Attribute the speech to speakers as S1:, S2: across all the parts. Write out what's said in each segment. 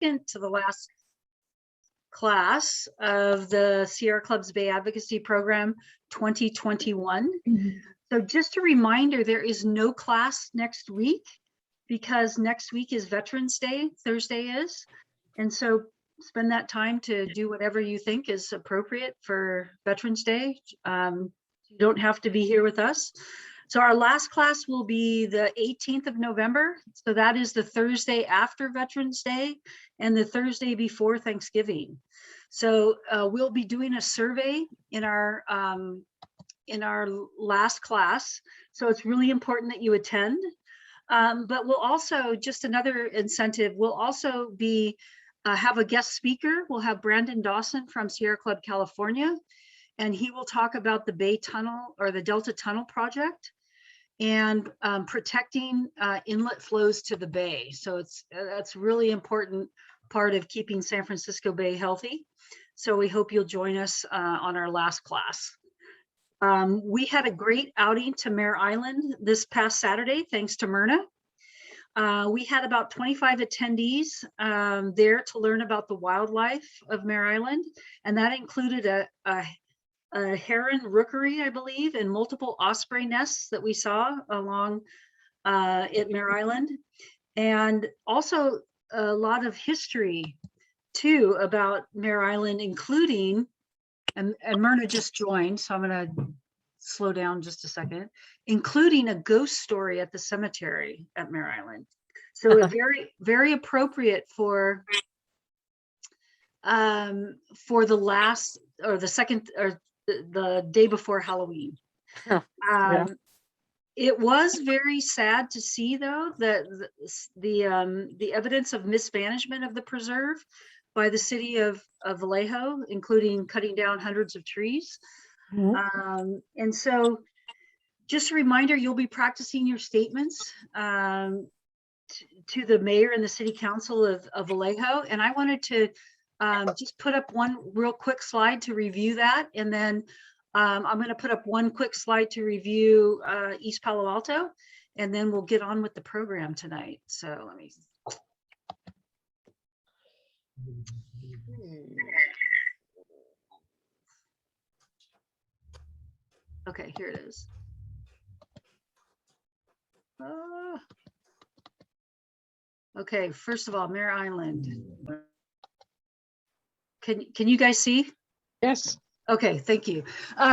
S1: To the last class of the Sierra Club's Bay Advocacy Program 2021. So just a reminder, there is no class next week because next week is Veterans Day, Thursday is. And so spend that time to do whatever you think is appropriate for Veterans Day. You don't have to be here with us. So our last class will be the 18th of November. So that is the Thursday after Veterans Day and the Thursday before Thanksgiving. So we'll be doing a survey in our last class. So it's really important that you attend. But we'll also, just another incentive, we'll also be have a guest speaker. We'll have Brandon Dawson from Sierra Club, California, and he will talk about the Bay Tunnel or the Delta Tunnel project and protecting inlet flows to the Bay. So that's really important part of keeping San Francisco Bay healthy. So we hope you'll join us on our last class. We had a great outing to Mare Island this past Saturday, thanks to Myrna. We had about 25 attendees there to learn about the wildlife of Mare Island, and that included a heron rookery, I believe, and multiple osprey nests that we saw along at Mare Island, and also a lot of history too about Mare Island, including, and Myrna just joined, so I'm gonna slow down just a second, including a ghost story at the cemetery at Mare Island. So it's very, very appropriate for the last or the second or the day before Halloween.
S2: Yeah.
S1: It was very sad to see, though, that the evidence of mismanagement of the preserve by the city of Vallejo, including cutting down hundreds of trees. And so just a reminder, you'll be practicing your statements to the mayor and the city council of Vallejo. And I wanted to just put up one real quick slide to review that. And then I'm going to put up one quick slide to review East Palo Alto, and then we'll get on with the program tonight. So let me. Okay, here it is. Okay, first of all, Mare Island. Can you guys see?
S2: Yes.
S1: Okay, thank you.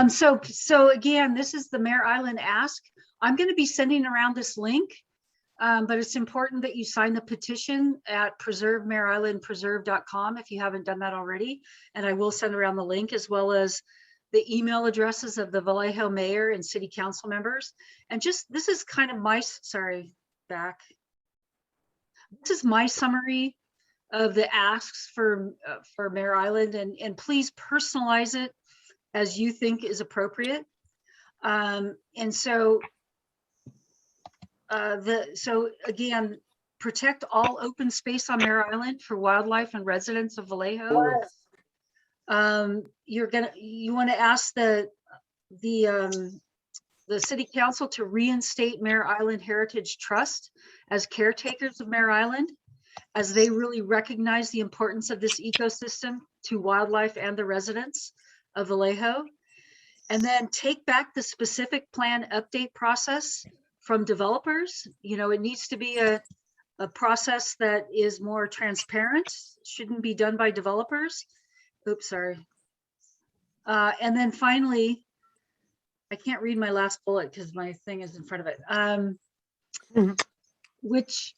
S1: So again, this is the Mare Island Ask. I'm going to be sending around this link, but it's important that you sign the petition at preserve.mareislandpreserve.com if you haven't done that already. And I will send around the link, as well as the email addresses of the Vallejo mayor and city council members. And just, this is kind of my, sorry, back. This is my summary of the asks for Mare Island, and please personalize it as you think is appropriate. And so, so again, protect all open space on Mare Island for wildlife and residents of Vallejo. You want to ask the city council to reinstate Mare Island Heritage Trust as caretakers of Mare Island, as they really recognize the importance of this ecosystem to wildlife and the residents of Vallejo. And then take back the specific plan update process from developers. You know, it needs to be a process that is more transparent, shouldn't be done by developers. Oops, sorry. And then finally, I can't read my last bullet because my thing is in front of it. Which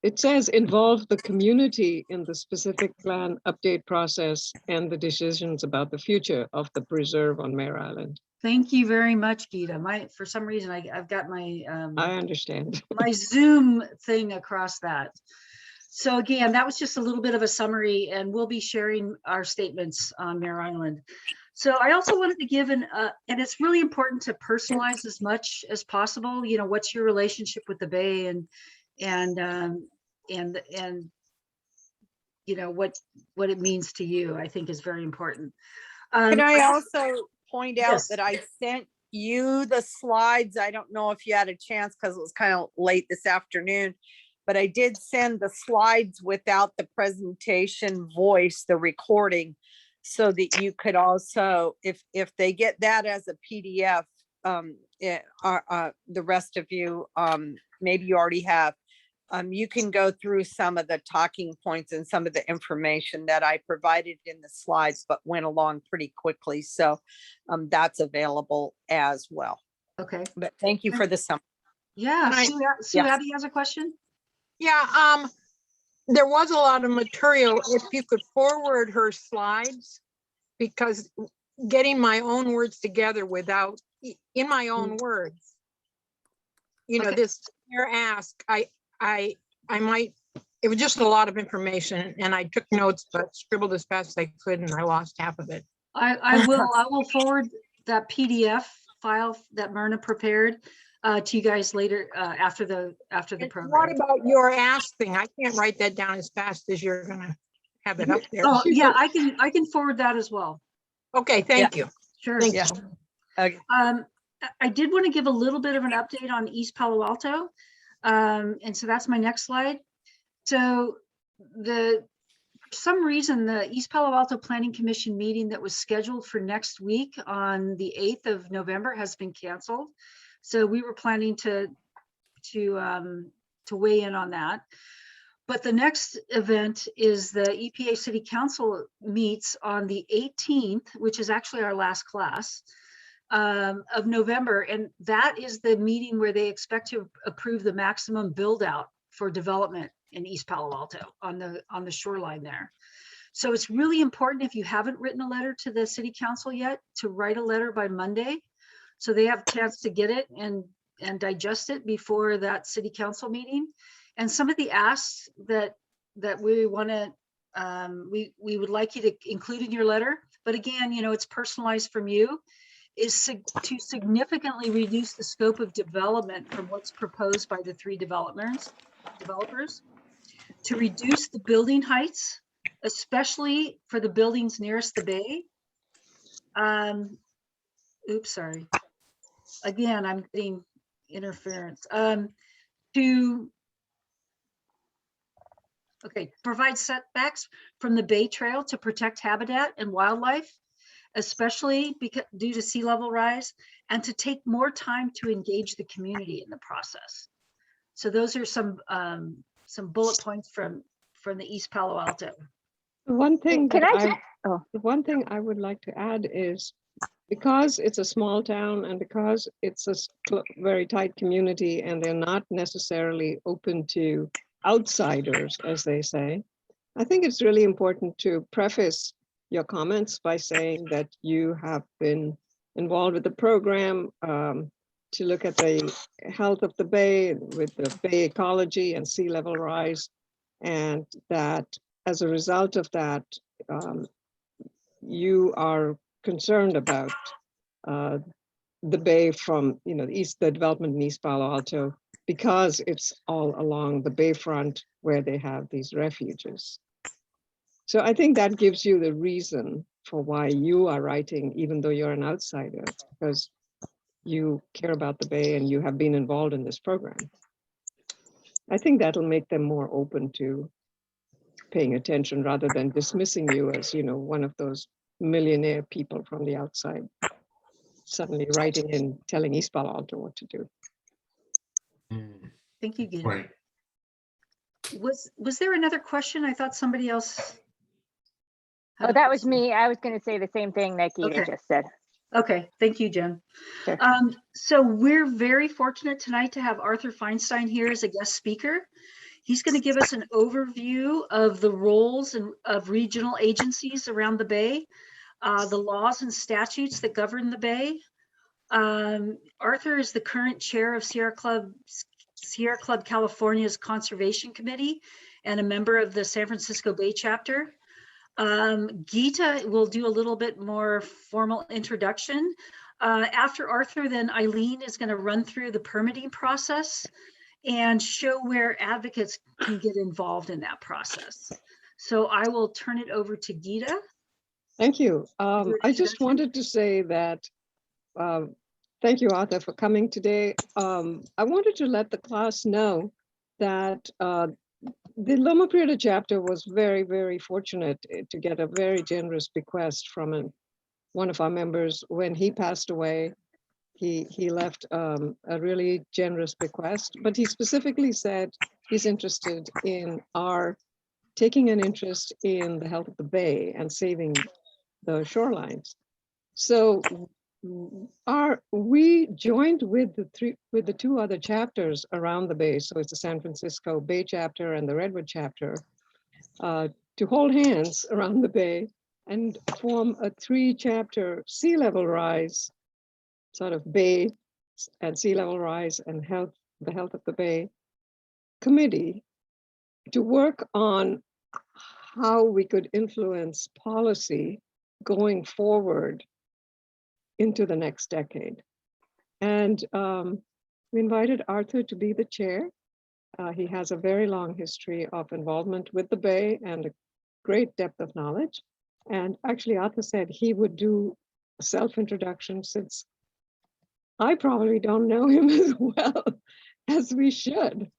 S2: it says involve the community in the specific plan update process and the decisions about the future of the preserve on Mare Island.
S1: Thank you very much, Gita. For some reason, I've got my
S2: I understand
S1: my Zoom thing across that. So again, that was just a little bit of a summary, and we'll be sharing our statements on Mare Island. So I also wanted to give and it's really important to personalize as much as possible. You know, what's your relationship with the Bay, and you know what it means to you, I think is very important.
S3: Can I also point out
S1: yes.
S3: that I sent you the slides? I don't know if you had a chance because it was kind of late this afternoon, but I did send the slides without the presentation voice, the recording, so that you could also, if they get that as a PDF, the rest of you, maybe you already have, you can go through some of the talking points and some of the information that I provided in the slides, but went along pretty quickly. So that's available as well.
S1: Okay.
S3: But thank you for the summary.
S1: Yeah,
S4: Right.
S1: Sue
S3: Yes.
S1: Abby has a question.
S4: Yeah, there was a lot of material. If you could forward her slides, because getting my own words together without, in my own words, you know,
S1: Okay.
S4: this your ask, I might, it was just a lot of information and I took notes, but scribbled as fast as I could and I lost half of it.
S1: I will forward that PDF file that Myrna prepared to you guys later after the
S4: And
S1: program.
S4: what about your ask thing? I can't write that down as fast as you're gonna have it up there.
S1: Oh, yeah, I can forward that as well.
S4: Okay, thank you.
S1: Sure.
S4: Thank
S3: Yeah.
S4: you.
S3: Okay.
S1: I did want to give a little bit of an update on East Palo Alto. And so that's my next slide. So for some reason, the East Palo Alto Planning Commission meeting that was scheduled for next week on the 8th of November has been canceled. So we were planning to weigh in on that. But the next event is the EPA City Council meets on the 18th, which is actually our last class of November. And that is the meeting where they expect to approve the maximum build out for development in East Palo Alto on the shoreline there. So it's really important, if you haven't written a letter to the City Council yet, to write a letter by Monday, so they have a chance to get it and digest it before that City Council meeting. And some of the asks that we want to, we would like you to include in your letter, but again, you know, it's personalized from you, is to significantly reduce the scope of development from what's proposed by the three developers, to reduce the building heights, especially for the buildings nearest the bay. Oops, sorry. Again, I'm getting interference. Provide setbacks from the Bay Trail to protect habitat and wildlife, especially due to sea level rise, and to take more time to engage the community in the process. So those are some bullet points from the East Palo Alto.
S2: One thing
S5: Can
S2: that
S5: I just, oh,
S2: one thing I would like to add is, because it's a small town and because it's a very tight community and they're not necessarily open to outsiders, as they say, I think it's really important to preface your comments by saying that you have been involved with the program to look at the health of the bay with the bay ecology and sea level rise, and that as a result of that, you are concerned about the bay from, you know, the development in East Palo Alto, because it's all along the bayfront where they have these refuges. So I think that gives you the reason for why you are writing, even though you're an outsider, because you care about the bay and you have been involved in this program. I think that'll make them more open to paying attention rather than dismissing you as, you know, one of those millionaire people from the outside, suddenly writing and telling East Palo Alto what to do.
S1: Thank you, Gita.
S6: Right.
S1: Was there another question? I thought somebody else. had
S5: oh,
S1: a
S5: that was
S1: question.
S5: me. I was going to say the same thing that Gita
S1: Okay.
S5: just said.
S1: Okay, thank you, Jen.
S5: Sure.
S1: So we're very fortunate tonight to have Arthur Feinstein here as a guest speaker. He's going to give us an overview of the roles of regional agencies around the Bay, the laws and statutes that govern the Bay. Arthur is the current chair of Sierra Club California's Conservation Committee and a member of the San Francisco Bay chapter. Gita will do a little bit more formal introduction. After Arthur, then Eileen is going to run through the permitting process and show where advocates can get involved in that process. So I will turn it over to Gita.
S2: Thank you.
S1: Your
S2: I just
S1: introduction.
S2: wanted to say that, thank you, Arthur, for coming today. I wanted to let the class know that the Loma Prieta chapter was very, very fortunate to get a very generous bequest from one of our members. When he passed away, he left a really generous bequest, but he specifically said he's interested in taking an interest in the health of the bay and saving the shorelines. So we joined with the two other chapters around the bay. So it's the San Francisco Bay chapter and the Redwood chapter to hold hands around the bay and form a 3-chapter sea level rise, sort of bay and sea level rise and the health of the bay committee to work on how we could influence policy going forward into the next decade. And we invited Arthur to be the chair. He has a very long history of involvement with the Bay and a great depth of knowledge. And actually Arthur said he would do a self-introduction, since I probably don't know him as well as we should.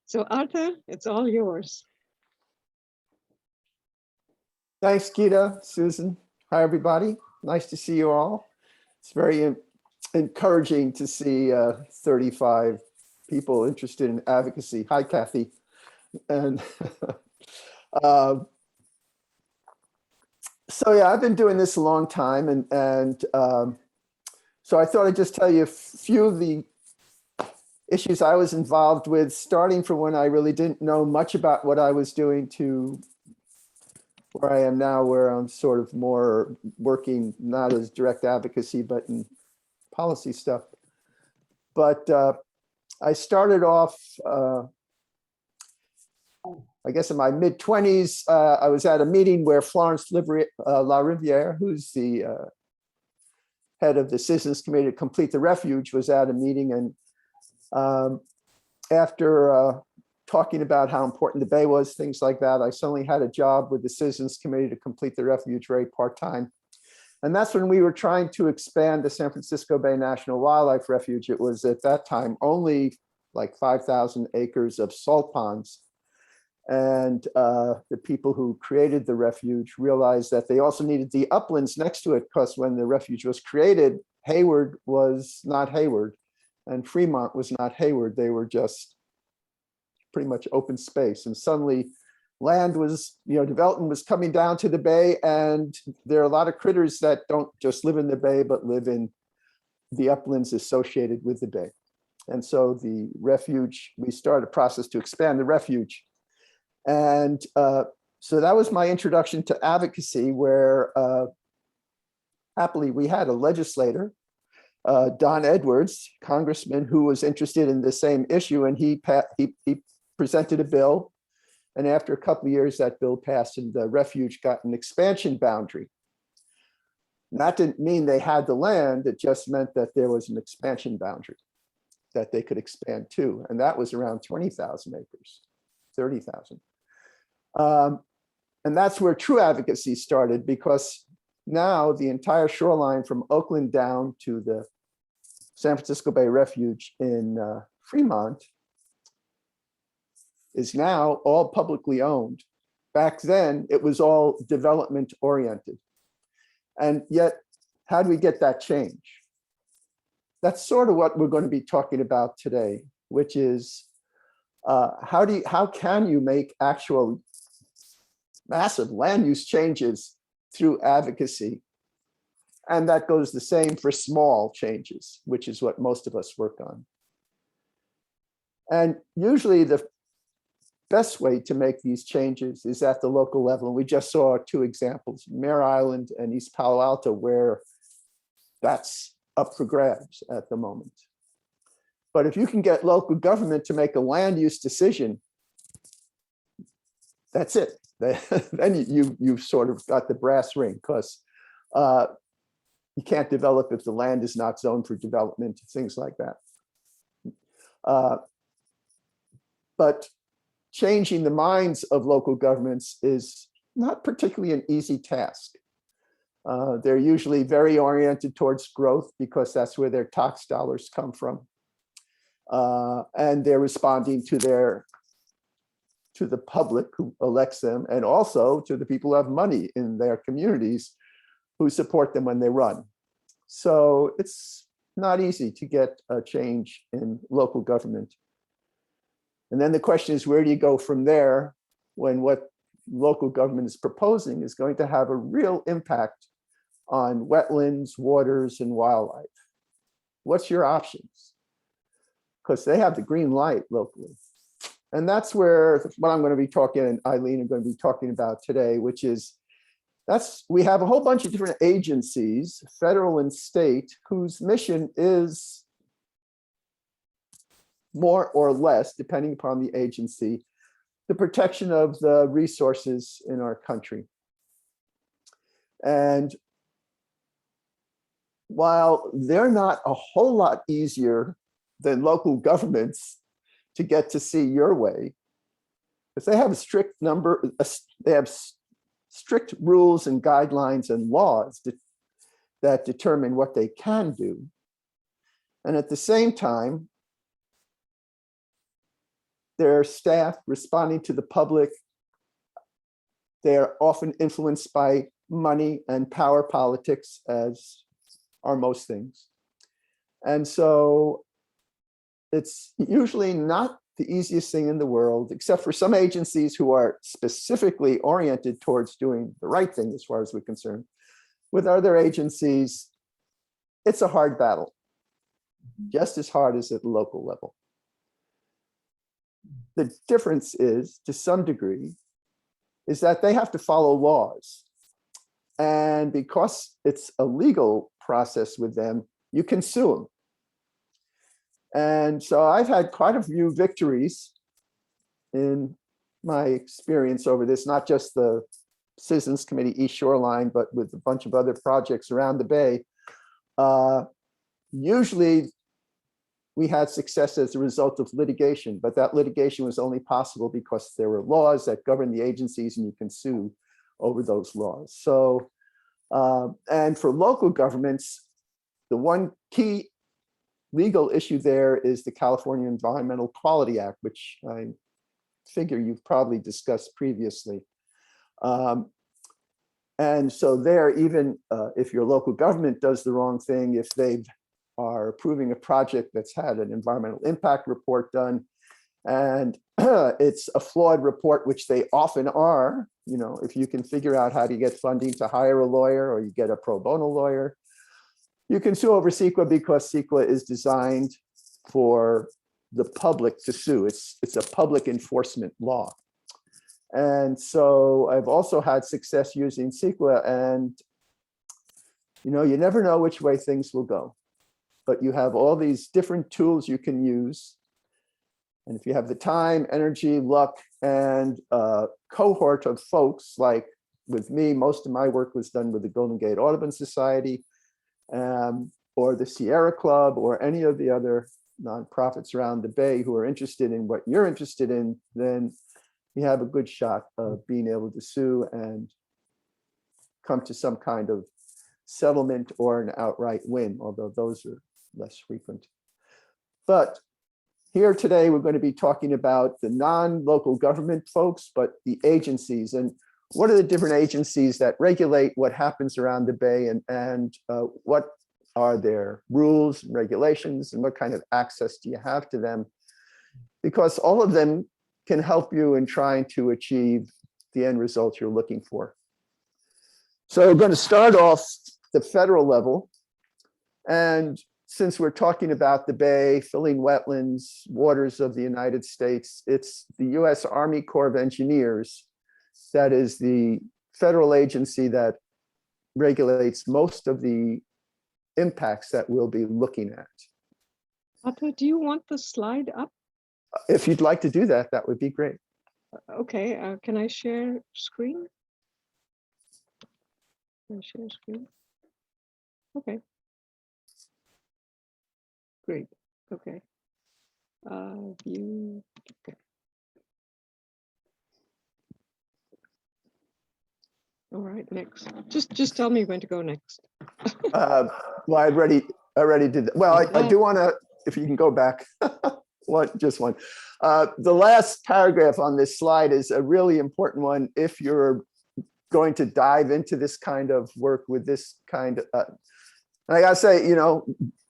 S2: So Arthur, it's all yours.
S6: Thanks, Gita, Susan. Hi, everybody. Nice to see you all. It's very encouraging to see 35 people interested in advocacy. Hi, Kathy. And so yeah, I've been doing this a long time, and so I thought I'd just tell you a few of the issues I was involved with, starting from when I really didn't know much about what I was doing to where I am now, where I'm sort of more working not as direct advocacy, but in policy stuff. But I started off, I guess in my mid-20s, I was at a meeting where Florence LaRiviere, who's the head of the Citizens Committee to Complete the Refuge, was at a meeting. And after talking about how important the Bay was, things like that, I suddenly had a job with the Citizens Committee to Complete the Refuge, very part-time. And that's when we were trying to expand the San Francisco Bay National Wildlife Refuge. It was at that time only like 5,000 acres of salt ponds. And the people who created the refuge realized that they also needed the uplands next to it, because when the refuge was created, Hayward was not Hayward and Fremont was not Hayward. They were just pretty much open space. And suddenly land was, development was coming down to the bay, and there are a lot of critters that don't just live in the bay, but live in the uplands associated with the bay. And so the refuge, we started a process to expand the refuge. And so that was my introduction to advocacy, where happily we had a legislator, Don Edwards, congressman, who was interested in the same issue, and he presented a bill. And after a couple of years, that bill passed and the refuge got an expansion boundary. And that didn't mean they had the land. It just meant that there was an expansion boundary that they could expand to. And that was around 20,000 acres, 30,000. And that's where true advocacy started, because now the entire shoreline from Oakland down to the San Francisco Bay Refuge in Fremont is now all publicly owned. Back then, it was all development oriented. And yet, how do we get that change? That's sort of what we're going to be talking about today, which is how can you make actual massive land use changes through advocacy? And that goes the same for small changes, which is what most of us work on. And usually the best way to make these changes is at the local level. And we just saw 2 examples, Mare Island and East Palo Alto, where that's up for grabs at the moment. But if you can get local government to make a land use decision, that's it. Then you've sort of got the brass ring, because you can't develop if the land is not zoned for development, things like that. But changing the minds of local governments is not particularly an easy task. They're usually very oriented towards growth, because that's where their tax dollars come from. And they're responding to their to the public who elects them, and also to the people who have money in their communities who support them when they run. So it's not easy to get a change in local government. And then the question is, where do you go from there when what local government is proposing is going to have a real impact on wetlands, waters, and wildlife? What's your options? Because they have the green light locally. And that's where what I'm going to be talking, and Eileen are going to be talking about today, which is we have a whole bunch of different agencies, federal and state, whose mission is more or less, depending upon the agency, the protection of the resources in our country. And while they're not a whole lot easier than local governments to get to see your way, because they have a strict number, they have strict rules and guidelines and laws that determine what they can do. And at the same time, their staff responding to the public, they are often influenced by money and power politics, as are most things. And so it's usually not the easiest thing in the world, except for some agencies who are specifically oriented towards doing the right thing as far as we're concerned. With other agencies, it's a hard battle, just as hard as at the local level. The difference is, to some degree, is that they have to follow laws. And because it's a legal process with them, you can sue them. And so I've had quite a few victories in my experience over this, not just the Citizens Committee East Shoreline, but with a bunch of other projects around the Bay. Usually we had success as a result of litigation, but that litigation was only possible because there were laws that govern the agencies and you can sue over those laws. So, and for local governments, the one key legal issue there is the California Environmental Quality Act, which I figure you've probably discussed previously. And so there, even if your local government does the wrong thing, if they are approving a project that's had an environmental impact report done, and it's a flawed report, which they often are, you know, if you can figure out how to get funding to hire a lawyer, or you get a pro bono lawyer, you can sue over CEQA, because CEQA is designed for the public to sue. It's a public enforcement law. And so I've also had success using CEQA, and you know, you never know which way things will go, but you have all these different tools you can use. And if you have the time, energy, luck, and a cohort of folks, like with me, most of my work was done with the Golden Gate Audubon Society, or the Sierra Club, or any of the other nonprofits around the Bay who are interested in what you're interested in, then you have a good shot of being able to sue and come to some kind of settlement or an outright win, although those are less frequent. But here today, we're going to be talking about the non-local government folks, but the agencies, and what are the different agencies that regulate what happens around the Bay, and what are their rules and regulations, and what kind of access do you have to them? Because all of them can help you in trying to achieve the end result you're looking for. So we're going to start off the federal level. And since we're talking about the Bay, filling wetlands, waters of the United States, it's the US Army Corps of Engineers that is the federal agency that regulates most of the impacts that we'll be looking at.
S2: Alto, do you want the slide up?
S6: If you'd like to do that, that would be great.
S2: Okay, can I share screen? Can I share screen? Okay. Great, okay. View, okay. All right, next. Just tell me when to go next.
S6: Well, I already did that. Well, I do want to, if you can go back. Just one. The last paragraph on this slide is a really important one if you're going to dive into this kind of work with this kind of, and I gotta say,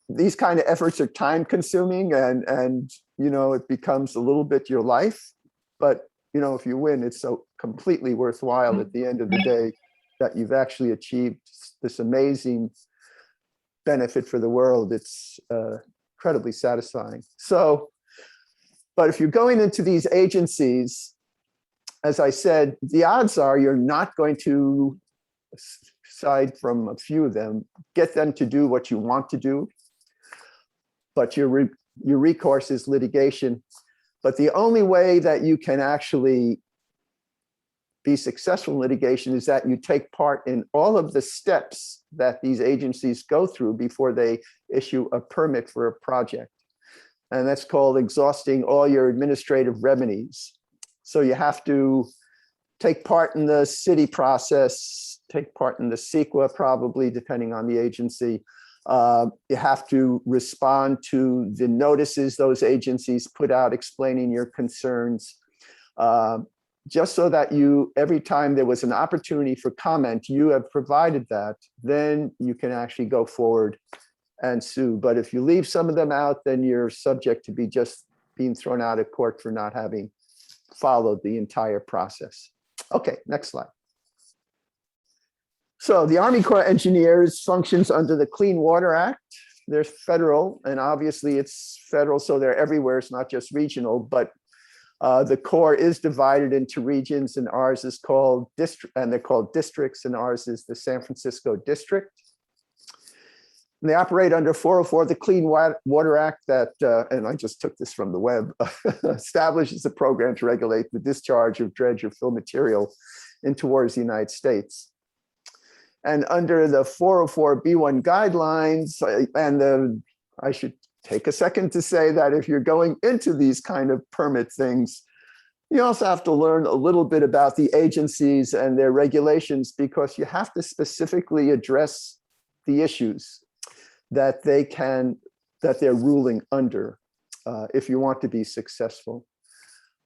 S6: these kind of efforts are time consuming and it becomes a little bit your life, but if you win, it's so completely worthwhile at the end of the day that you've actually achieved this amazing benefit for the world. It's incredibly satisfying. So, but if you're going into these agencies, as I said, the odds are you're not going to, aside from a few of them, get them to do what you want to do, but your recourse is litigation. But the only way that you can actually be successful in litigation is that you take part in all of the steps that these agencies go through before they issue a permit for a project. And that's called exhausting all your administrative remedies. So you have to take part in the city process, take part in the CEQA, probably, depending on the agency. You have to respond to the notices those agencies put out explaining your concerns. Just so that every time there was an opportunity for comment, you have provided that, then you can actually go forward and sue. But if you leave some of them out, then you're subject to be just being thrown out of court for not having followed the entire process. Okay, next slide. So the Army Corps of Engineers functions under the Clean Water Act. They're federal, and obviously it's federal, so they're everywhere. It's not just regional, but the Corps is divided into regions, and ours is called district, and they're called districts, and ours is the San Francisco District. And they operate under 404, the Clean Water Act that, and I just took this from the web, establishes a program to regulate the discharge of dredge or fill material in towards the United States. And under the 404B1 guidelines, I should take a second to say that if you're going into these kind of permit things, you also have to learn a little bit about the agencies and their regulations, because you have to specifically address the issues that they're ruling under if you want to be successful.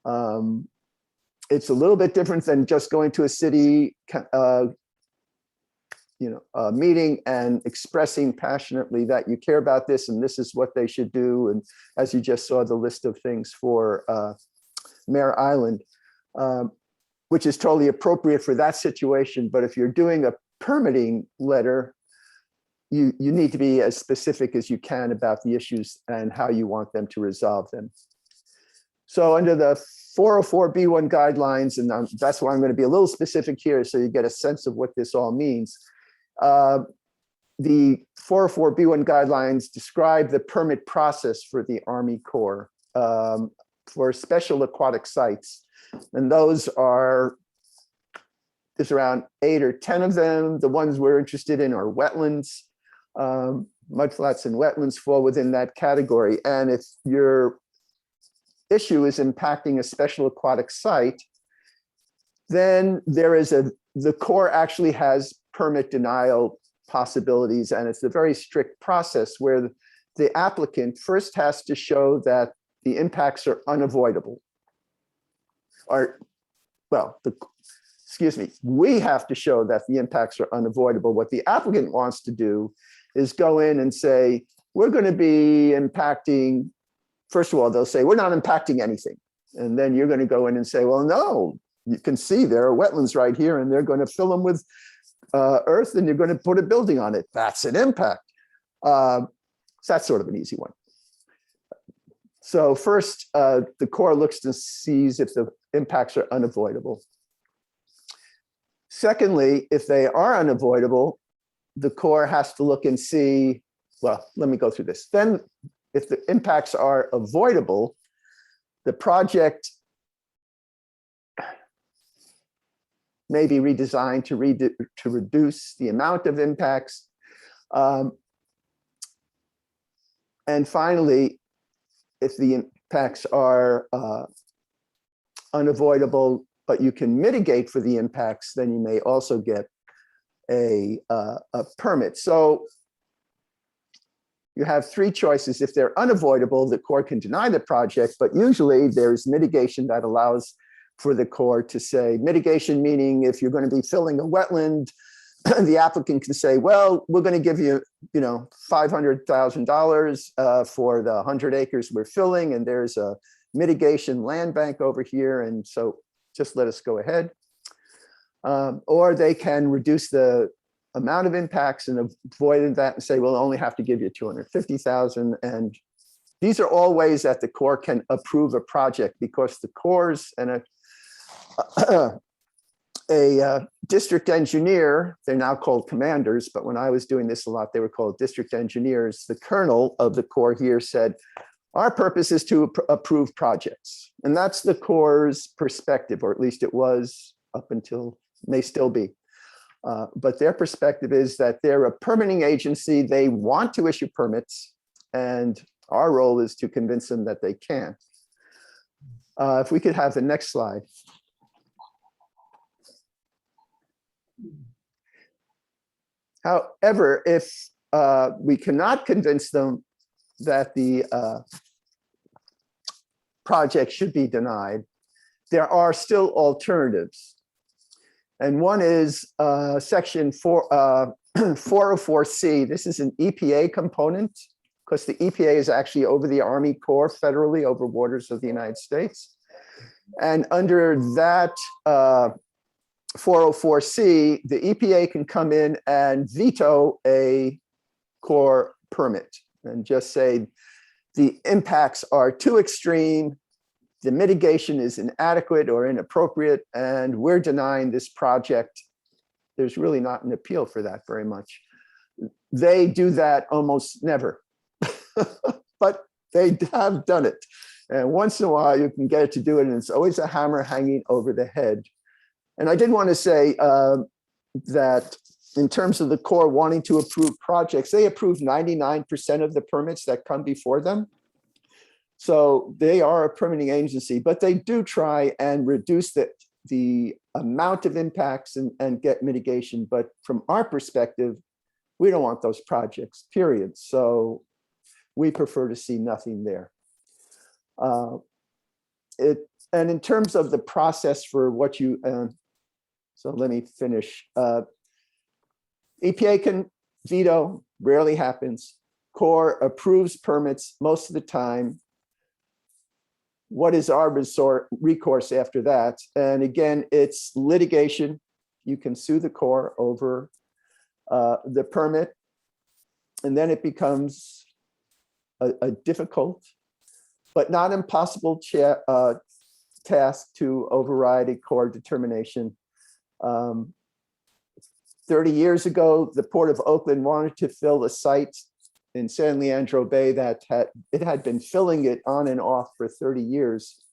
S6: It's a little bit different than just going to a city meeting and expressing passionately that you care about this and this is what they should do. And as you just saw, the list of things for Mare Island, which is totally appropriate for that situation. But if you're doing a permitting letter, you need to be as specific as you can about the issues and how you want them to resolve them. So under the 404B1 guidelines, and that's why I'm going to be a little specific here so you get a sense of what this all means. The 404B1 guidelines describe the permit process for the Army Corps for special aquatic sites. And there's around 8 or 10 of them. The ones we're interested in are wetlands. Mudflats and wetlands fall within that category. And if your issue is impacting a special aquatic site, then the Corps actually has permit denial possibilities, and it's a very strict process where the applicant first has to show that the impacts are unavoidable. We have to show that the impacts are unavoidable. What the applicant wants to do is go in and say, we're going to be impacting, first of all, they'll say, we're not impacting anything. And then you're going to go in and say, well, no, you can see there are wetlands right here, and they're going to fill them with earth, and you're going to put a building on it. That's an impact. So that's sort of an easy one. So first, the Corps looks to sees if the impacts are unavoidable. Secondly, if they are unavoidable, the Corps has to look and see, well, let me go through this. Then if the impacts are avoidable, the project may be redesigned to reduce the amount of impacts. And finally, if the impacts are unavoidable, but you can mitigate for the impacts, then you may also get a permit. So you have three choices. If they're unavoidable, the Corps can deny the project, but usually there's mitigation that allows for the Corps to say, mitigation meaning if you're going to be filling a wetland, the applicant can say, well, we're going to give you, $500,000 for the 100 acres we're filling, and there's a mitigation land bank over here, and so just let us go ahead. Or they can reduce the amount of impacts and avoid that and say, we'll only have to give you 250,000. And these are all ways that the Corps can approve a project, because the Corps and a district engineer, they're now called commanders, but when I was doing this a lot, they were called district engineers. The colonel of the Corps here said, our purpose is to approve projects. And that's the Corps' perspective, or at least it was up until, may still be. But their perspective is that they're a permitting agency. They want to issue permits, and our role is to convince them that they can. If we could have the next slide. However, if we cannot convince them that the project should be denied, there are still alternatives. And one is section 404C. This is an EPA component, because the EPA is actually over the Army Corps federally, over waters of the United States. And under that 404C, the EPA can come in and veto a Corps permit and just say the impacts are too extreme, the mitigation is inadequate or inappropriate, and we're denying this project. There's really not an appeal for that very much. They do that almost never, but they have done it. And once in a while you can get it to do it, and it's always a hammer hanging over the head. And I did want to say that in terms of the Corps wanting to approve projects, they approve 99% of the permits that come before them. So they are a permitting agency, but they do try and reduce the amount of impacts and get mitigation. But from our perspective, we don't want those projects, period. So we prefer to see nothing there. And in terms of the process for what you, so let me finish. EPA can veto, rarely happens. Corps approves permits most of the time. What is our recourse after that? And again, it's litigation. You can sue the Corps over the permit, and then it becomes a difficult but not impossible task to override a Corps determination. 30 years ago, the Port of Oakland wanted to fill a site in San Leandro Bay that had been filling it on and off for 30 years,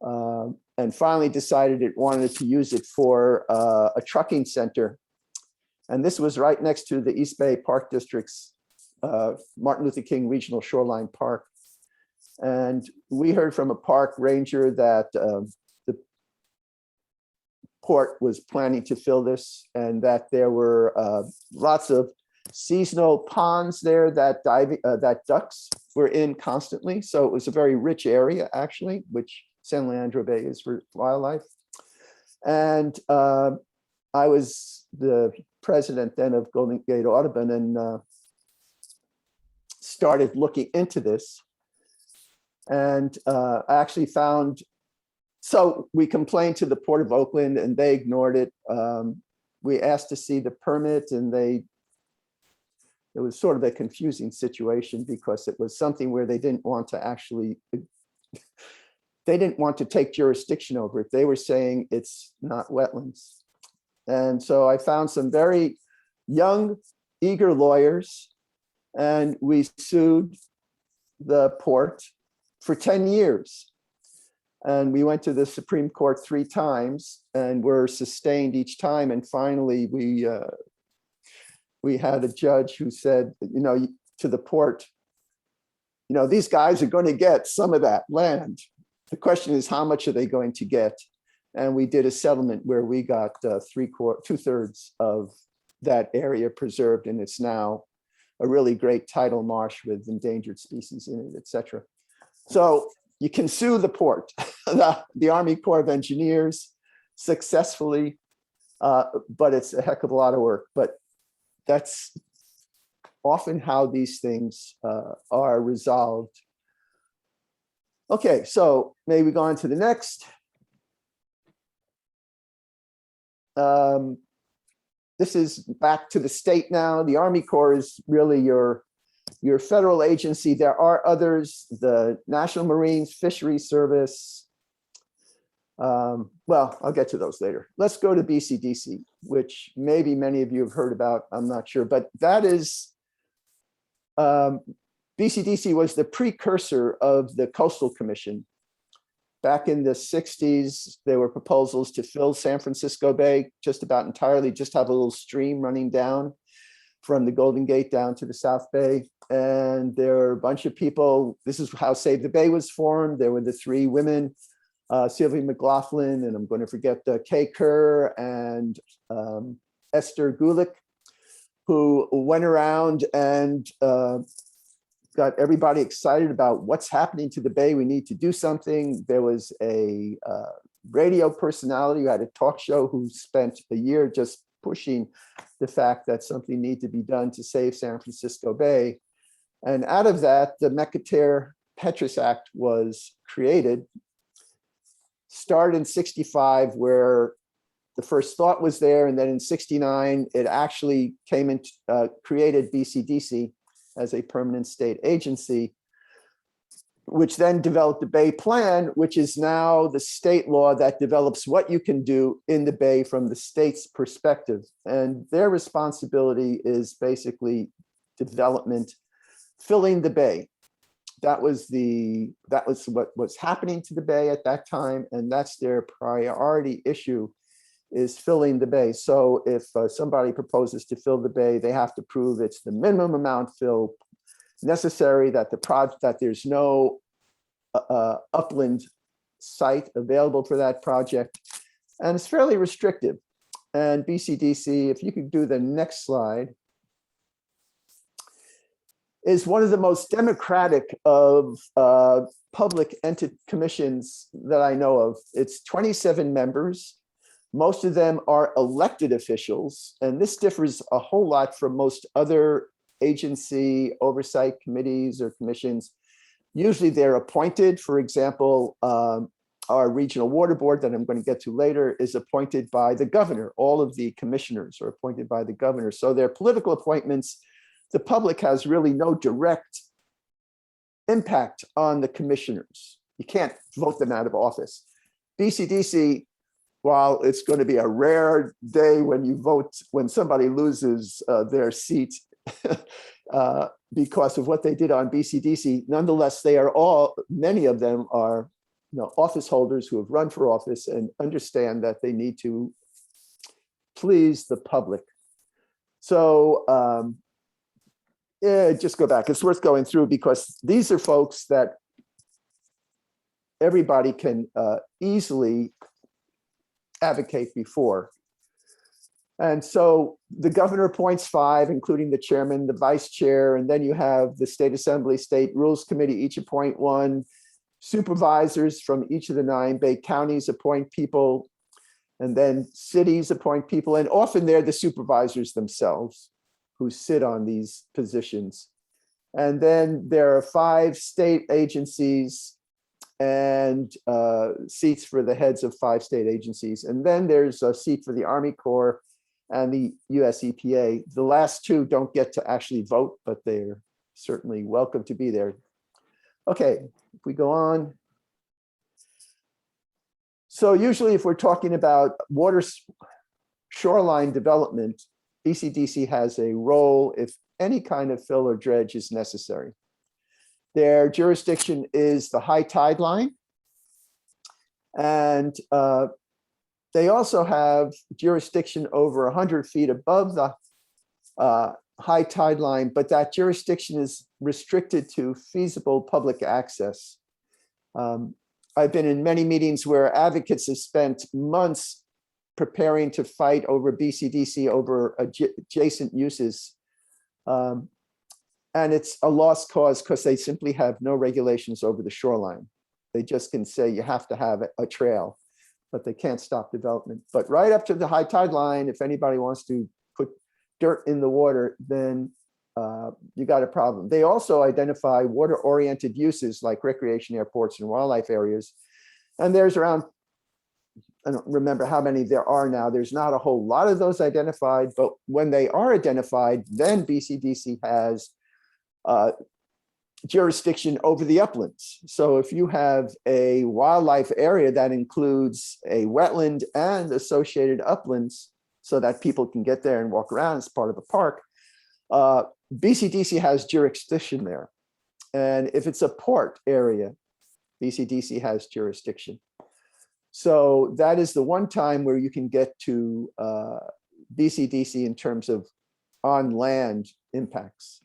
S6: and finally decided it wanted to use it for a trucking center. And this was right next to the East Bay Park District's Martin Luther King Regional Shoreline Park. And we heard from a park ranger that the port was planning to fill this, and that there were lots of seasonal ponds there that ducks were in constantly. So it was a very rich area, actually, which San Leandro Bay is for wildlife. And I was the president then of Golden Gate Audubon, and started looking into this. And I actually found, so we complained to the Port of Oakland and they ignored it. We asked to see the permit, and it was sort of a confusing situation, because it was something where they didn't want to actually, they didn't want to take jurisdiction over it. They were saying it's not wetlands. And so I found some very young, eager lawyers, and we sued the port for 10 years. And we went to the Supreme Court 3 times and were sustained each time. And finally, we had a judge who said, to the port, these guys are going to get some of that land. The question is, how much are they going to get? And we did a settlement where we got 2/3 of that area preserved, and it's now a really great tidal marsh with endangered species in it, etc. So you can sue the port, the Army Corps of Engineers successfully, but it's a heck of a lot of work. But that's often how these things are resolved. Okay, so maybe we go on to the next. This is back to the state now. The Army Corps is really your federal agency. There are others, the National Marines Fisheries Service. Well, I'll get to those later. Let's go to BCDC, which maybe many of you have heard about. I'm not sure, but that is, BCDC was the precursor of the Coastal Commission. Back in the 60s, there were proposals to fill San Francisco Bay just about entirely, just have a little stream running down from the Golden Gate down to the South Bay. And there were a bunch of people. This is how Save the Bay was formed. There were the three women, Sylvia McLaughlin, and I'm going to forget Kay Kerr and Esther Gulick, who went around and got everybody excited about what's happening to the bay. We need to do something. There was a radio personality who had a talk show who spent a year just pushing the fact that something needed to be done to save San Francisco Bay. And out of that, the Mequiter-Petrus Act was created. Started in 65, where the first thought was there, and then in 69, it actually came and created BCDC as a permanent state agency, which then developed the Bay Plan, which is now the state law that develops what you can do in the Bay from the state's perspective. And their responsibility is basically development, filling the Bay. That was what was happening to the Bay at that time, and that's their priority issue, is filling the Bay. So if somebody proposes to fill the Bay, they have to prove it's the minimum amount fill necessary, that that there's no upland site available for that project, and it's fairly restrictive. And BCDC, if you could do the next slide, is one of the most democratic of public entity commissions that I know of. It's 27 members. Most of them are elected officials, and this differs a whole lot from most other agency oversight committees or commissions. Usually they're appointed. For example, our regional water board that I'm going to get to later is appointed by the governor. All of the commissioners are appointed by the governor. So they're political appointments. The public has really no direct impact on the commissioners. You can't vote them out of office. BCDC, while it's going to be a rare day when you vote, when somebody loses their seat because of what they did on BCDC, nonetheless, they are all, many of them are, office holders who have run for office and understand that they need to please the public. So just go back. It's worth going through because these are folks that everybody can easily advocate before. And so the governor appoints 5, including the chairman, the vice chair, and then you have the state assembly, state rules committee, each appoint 1. Supervisors from each of the 9 Bay counties appoint people, and then cities appoint people, and often they're the supervisors themselves who sit on these positions. And then there are 5 state agencies and seats for the heads of 5 state agencies. And then there's a seat for the Army Corps and the US EPA. The last 2 don't get to actually vote, but they're certainly welcome to be there. Okay, if we go on. So usually if we're talking about shoreline development, BCDC has a role if any kind of fill or dredge is necessary. Their jurisdiction is the high tide line. And they also have jurisdiction over 100 feet above the high tide line, but that jurisdiction is restricted to feasible public access. I've been in many meetings where advocates have spent months preparing to fight over BCDC over adjacent uses. And it's a lost cause because they simply have no regulations over the shoreline. They just can say you have to have a trail, but they can't stop development. But right up to the high tide line, if anybody wants to put dirt in the water, then you got a problem. They also identify water-oriented uses like recreation airports and wildlife areas. And there's around, I don't remember how many there are now. There's not a whole lot of those identified, but when they are identified, then BCDC has jurisdiction over the uplands. So if you have a wildlife area that includes a wetland and associated uplands so that people can get there and walk around as part of a park, BCDC has jurisdiction there. And if it's a port area, BCDC has jurisdiction. So that is the one time where you can get to BCDC in terms of on land impacts.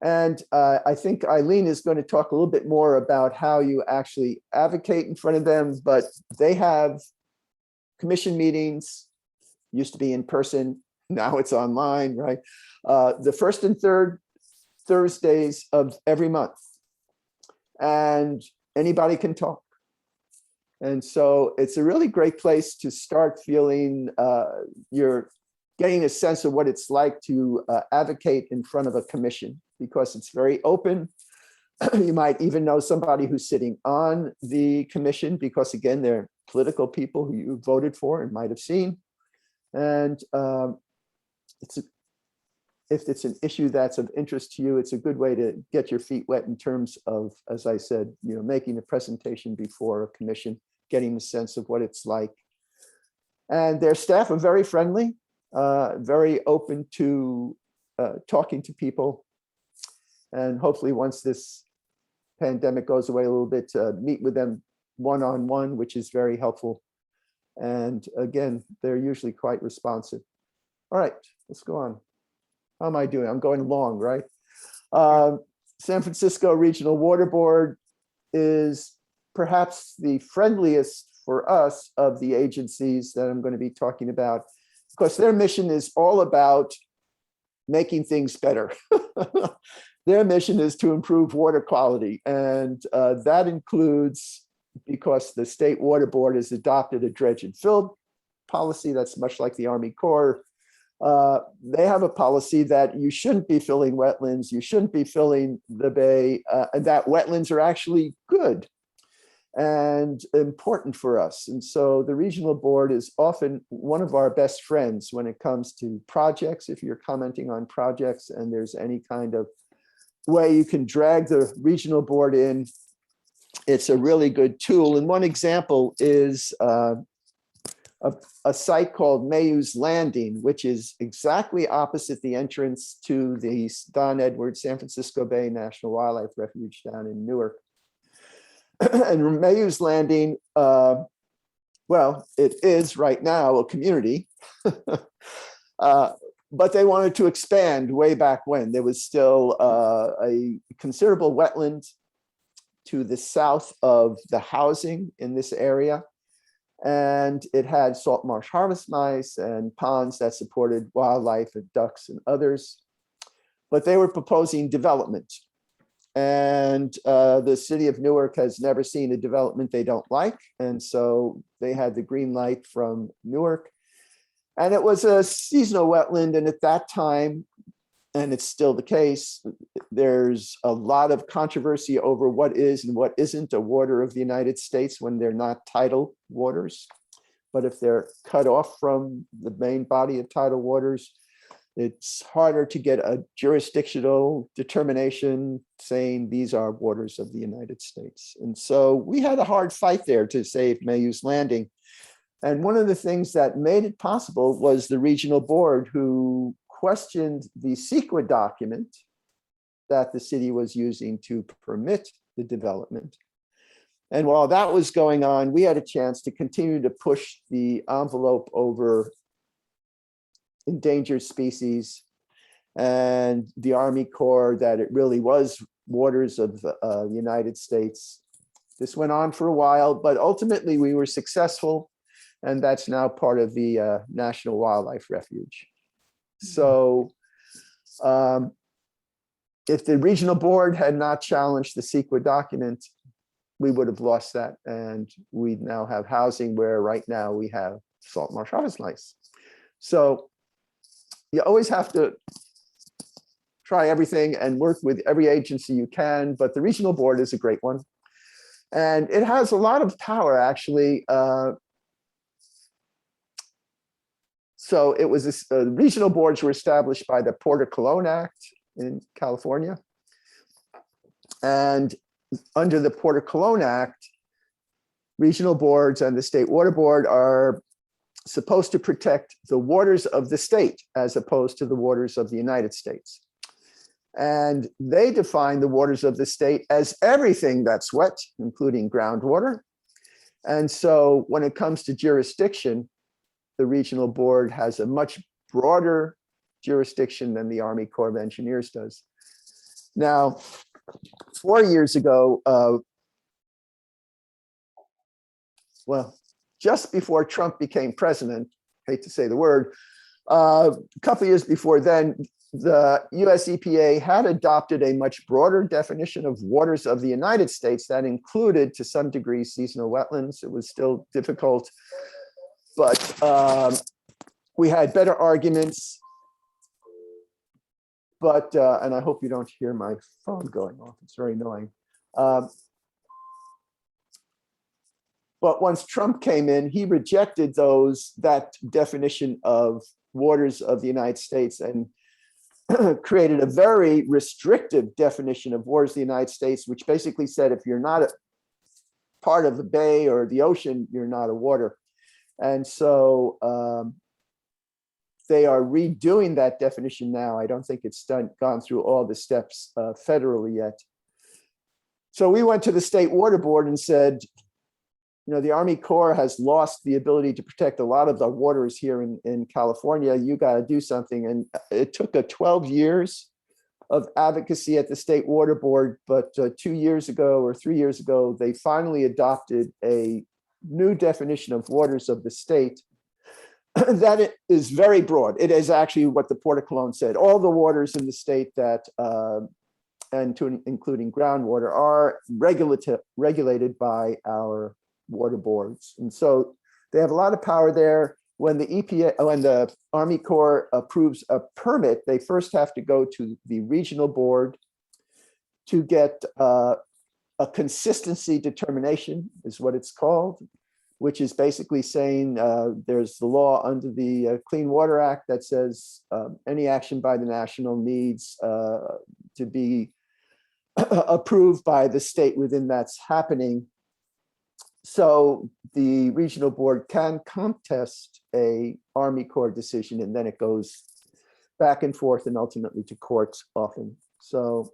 S6: And I think Eileen is going to talk a little bit more about how you actually advocate in front of them, but they have commission meetings, used to be in person, now it's online, right? The first and third Thursdays of every month. And anybody can talk. And so it's a really great place to start feeling you're getting a sense of what it's like to advocate in front of a commission, because it's very open. You might even know somebody who's sitting on the commission because, again, they're political people who you voted for and might have seen. And if it's an issue that's of interest to you, it's a good way to get your feet wet in terms of, as I said, making a presentation before a commission, getting a sense of what it's like. And their staff are very friendly, very open to talking to people. And hopefully once this pandemic goes away a little bit, meet with them one-on-one, which is very helpful. And again, they're usually quite responsive. All right, let's go on. How am I doing? I'm going long, right? San Francisco Regional Water Board is perhaps the friendliest for us of the agencies that I'm going to be talking about, because their mission is all about making things better. Their mission is to improve water quality. And that includes, because the State Water Board has adopted a dredge and fill policy that's much like the Army Corps. They have a policy that you shouldn't be filling wetlands, you shouldn't be filling the bay, and that wetlands are actually good and important for us. And so the regional board is often one of our best friends when it comes to projects. If you're commenting on projects and there's any kind of way you can drag the regional board in, it's a really good tool. And one example is a site called Mayu's Landing, which is exactly opposite the entrance to the Don Edwards San Francisco Bay National Wildlife Refuge down in Newark. And Mayu's Landing, well, it is right now a community, but they wanted to expand way back when. There was still a considerable wetland to the south of the housing in this area. And it had salt marsh harvest mice and ponds that supported wildlife and ducks and others. But they were proposing development. And the city of Newark has never seen a development they don't like. And so they had the green light from Newark. And it was a seasonal wetland. And at that time, and it's still the case, there's a lot of controversy over what is and what isn't a water of the United States when they're not tidal waters. But if they're cut off from the main body of tidal waters, it's harder to get a jurisdictional determination saying these are waters of the United States. And so we had a hard fight there to save Mayu's Landing. And one of the things that made it possible was the regional board, who questioned the CEQA document that the city was using to permit the development. And while that was going on, we had a chance to continue to push the envelope over endangered species and the Army Corps, that it really was waters of the United States. This went on for a while, but ultimately we were successful, and that's now part of the National Wildlife Refuge. So if the regional board had not challenged the CEQA document, we would have lost that. And we now have housing where right now we have salt marsh harvest lice. So you always have to try everything and work with every agency you can, but the regional board is a great one. And it has a lot of power, actually. So it was regional boards were established by the Porter Cologne Act in California. And under the Porter Cologne Act, regional boards and the state water board are supposed to protect the waters of the state as opposed to the waters of the United States. And they define the waters of the state as everything that's wet, including groundwater. And so when it comes to jurisdiction, the regional board has a much broader jurisdiction than the Army Corps of Engineers does. Now, 4 years ago, well, just before Trump became president, hate to say the word, a couple of years before then, the US EPA had adopted a much broader definition of waters of the United States that included, to some degree, seasonal wetlands. It was still difficult, but we had better arguments. But, and I hope you don't hear my phone going off, it's very annoying. But once Trump came in, he rejected that definition of waters of the United States and created a very restrictive definition of waters of the United States, which basically said if you're not a part of the bay or the ocean, you're not a water. And so they are redoing that definition now. I don't think it's gone through all the steps federally yet. So we went to the state water board and said, you know, the Army Corps has lost the ability to protect a lot of the waters here in California. You got to do something. And it took 12 years of advocacy at the state water board. But 2 years ago or 3 years ago, they finally adopted a new definition of waters of the state that it is very broad. It is actually what the Port of Cologne said. All the waters in the state that, including groundwater, are regulated by our water boards. And so they have a lot of power there. When the EPA, when the Army Corps approves a permit, they first have to go to the regional board to get a consistency determination, is what it's called, which is basically saying there's the law under the Clean Water Act that says any action by the national needs to be approved by the state within that's happening. So the regional board can contest a Army Corps decision, and then it goes back and forth and ultimately to courts often. So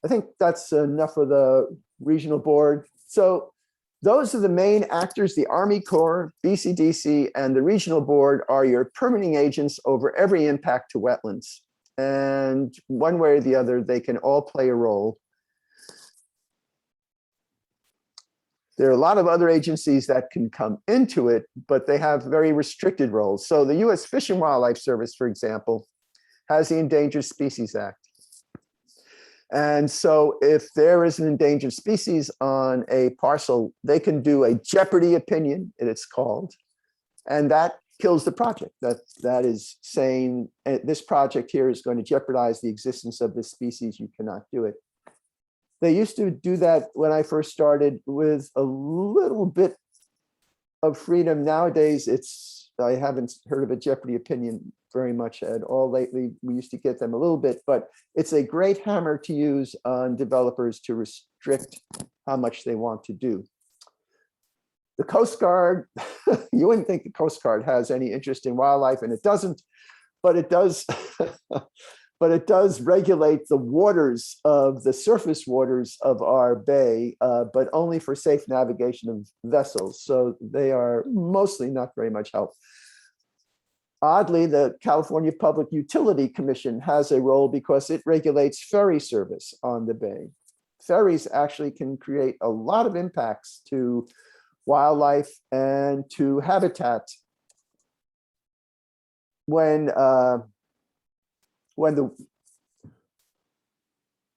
S6: I think that's enough of the regional board. So those are the main actors. The Army Corps, BCDC, and the regional board are your permitting agents over every impact to wetlands. And one way or the other, they can all play a role. There are a lot of other agencies that can come into it, but they have very restricted roles. So the US Fish and Wildlife Service, for example, has the Endangered Species Act. And so if there is an endangered species on a parcel, they can do a jeopardy opinion, it's called, and that kills the project. That is saying this project here is going to jeopardize the existence of this species, you cannot do it. They used to do that when I first started with a little bit of freedom. Nowadays, I haven't heard of a jeopardy opinion very much at all lately. We used to get them a little bit, but it's a great hammer to use on developers to restrict how much they want to do. The Coast Guard, you wouldn't think the Coast Guard has any interest in wildlife, and it doesn't, but it does. But it does regulate the waters of the surface waters of our bay, but only for safe navigation of vessels. So they are mostly not very much help. Oddly, the California Public Utility Commission has a role because it regulates ferry service on the bay. Ferries actually can create a lot of impacts to wildlife and to habitat when the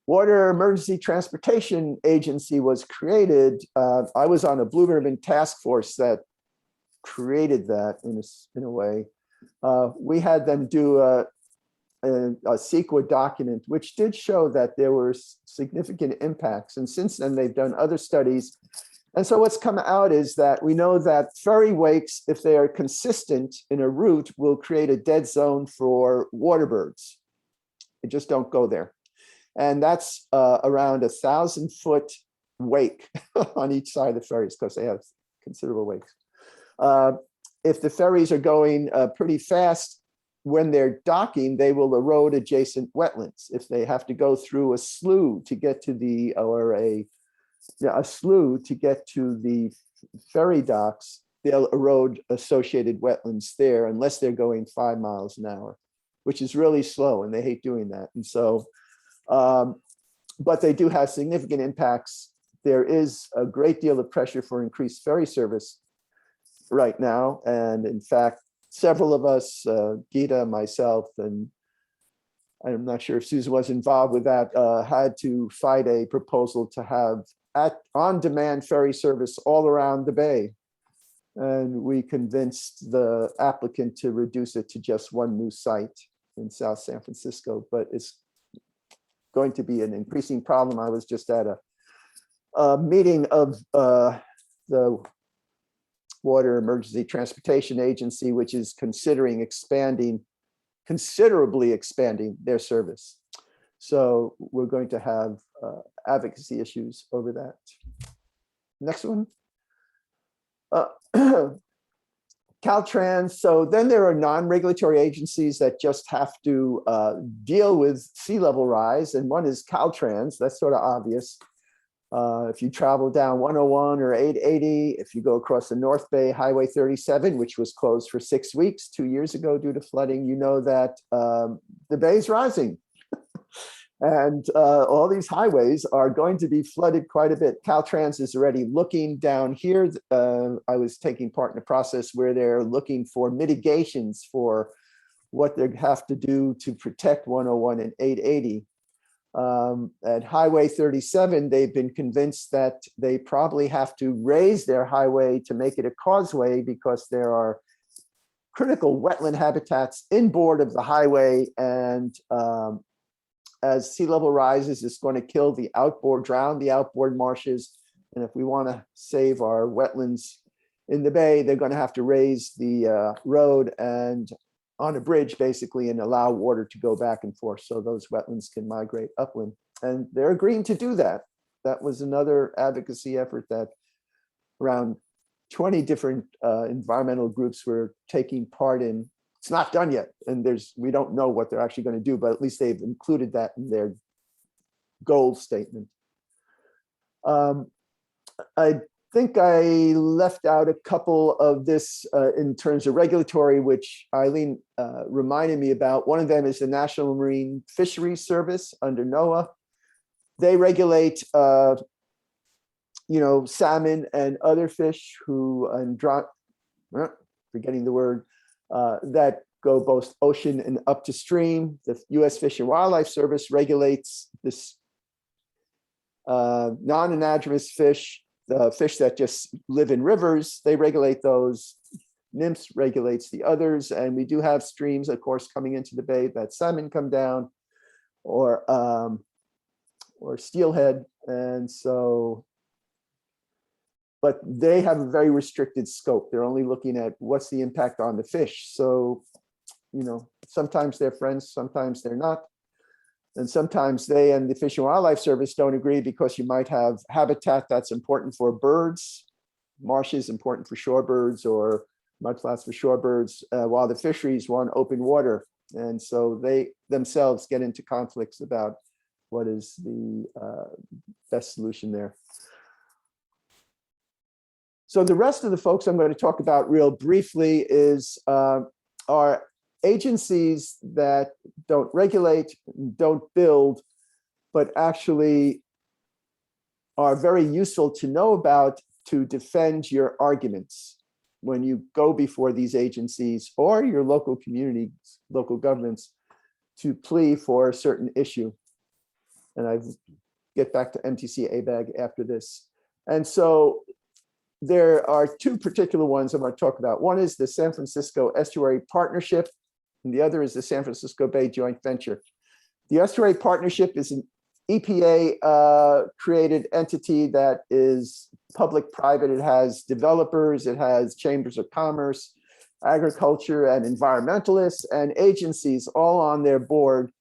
S6: Water Emergency Transportation Agency was created. I was on a blue ribbon task force that created that in a way. We had them do a CEQA document, which did show that there were significant impacts. And since then, they've done other studies. And so what's come out is that we know that ferry wakes, if they are consistent in a route, will create a dead zone for water birds. They just don't go there. And that's around 1,000-foot wake on each side of the ferries, because they have considerable wakes. If the ferries are going pretty fast, when they're docking, they will erode adjacent wetlands. If they have to go through a slough to get to the, or a slough to get to the ferry docks, they'll erode associated wetlands there unless they're going 5 miles an hour, which is really slow, and they hate doing that. And so, but they do have significant impacts. There is a great deal of pressure for increased ferry service right now. And in fact, several of us, Gita, myself, and I'm not sure if Susan was involved with that, had to fight a proposal to have on-demand ferry service all around the bay. And we convinced the applicant to reduce it to just one new site in South San Francisco, but it's going to be an increasing problem. I was just at a meeting of the Water Emergency Transportation Agency, which is considering considerably expanding their service. So we're going to have advocacy issues over that. Next one. Caltrans. So then there are non-regulatory agencies that just have to deal with sea level rise. And one is Caltrans. That's sort of obvious. If you travel down 101 or 880, if you go across the North Bay Highway 37, which was closed for 6 weeks 2 years ago due to flooding, you know that the bay is rising. And all these highways are going to be flooded quite a bit. Caltrans is already looking down here. I was taking part in a process where they're looking for mitigations for what they have to do to protect 101 and 880. At Highway 37, they've been convinced that they probably have to raise their highway to make it a causeway because there are critical wetland habitats inboard of the highway, and as sea level rises, it's going to kill the outboard, drown the outboard marshes. And if we want to save our wetlands in the bay, they're going to have to raise the road and on a bridge basically, and allow water to go back and forth so those wetlands can migrate upland. And they're agreeing to do that. That was another advocacy effort that around 20 different environmental groups were taking part in. It's not done yet, and we don't know what they're actually going to do, but at least they've included that in their goal statement. I think I left out a couple of this in terms of regulatory, which Eileen reminded me about. One of them is the National Marine Fisheries Service under NOAA. They regulate, salmon and other fish forgetting the word, that go both ocean and up to stream. The U.S. Fish and Wildlife Service regulates this non-anadromous fish, the fish that just live in rivers. They regulate those. NIMS regulates the others. And we do have streams, of course, coming into the bay that salmon come down, or steelhead. And so, but they have a very restricted scope. They're only looking at what's the impact on the fish. So, sometimes they're friends, sometimes they're not. And sometimes they and the Fish and Wildlife Service don't agree because you might have habitat that's important for birds, marshes important for shorebirds, or mudflats for shorebirds, while the fisheries want open water. And so they themselves get into conflicts about what is the best solution there. So the rest of the folks I'm going to talk about real briefly are agencies that don't regulate, don't build, but actually are very useful to know about to defend your arguments when you go before these agencies or your local communities, local governments, to plea for a certain issue. and I get back to MTC ABAG after this. And so there are two particular ones I'm going to talk about. One is the San Francisco Estuary Partnership, and the other is the San Francisco Bay Joint Venture. The Estuary Partnership is an EPA created entity that is public-private. It has developers, it has chambers of commerce, agriculture, and environmentalists, and agencies all on their board.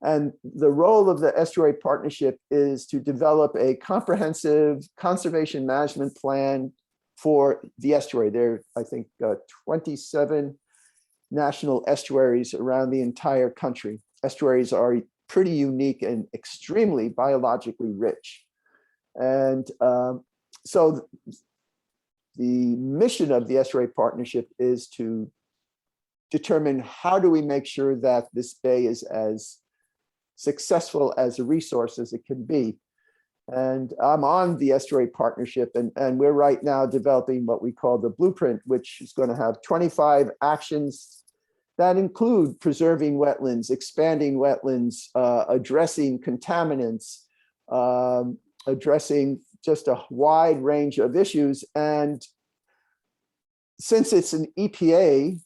S6: And the role of the Estuary Partnership is to develop a comprehensive conservation management plan for the estuary. There are, I think, 27 national estuaries around the entire country. Estuaries are pretty unique and extremely biologically rich. And so the mission of the Estuary Partnership is to determine how do we make sure that this bay is as successful as a resource as it can be. And I'm on the Estuary Partnership, and we're right now developing what we call the blueprint, which is going to have 25 actions that include preserving wetlands, expanding wetlands, addressing contaminants, addressing just a wide range of issues. And since it's an EPA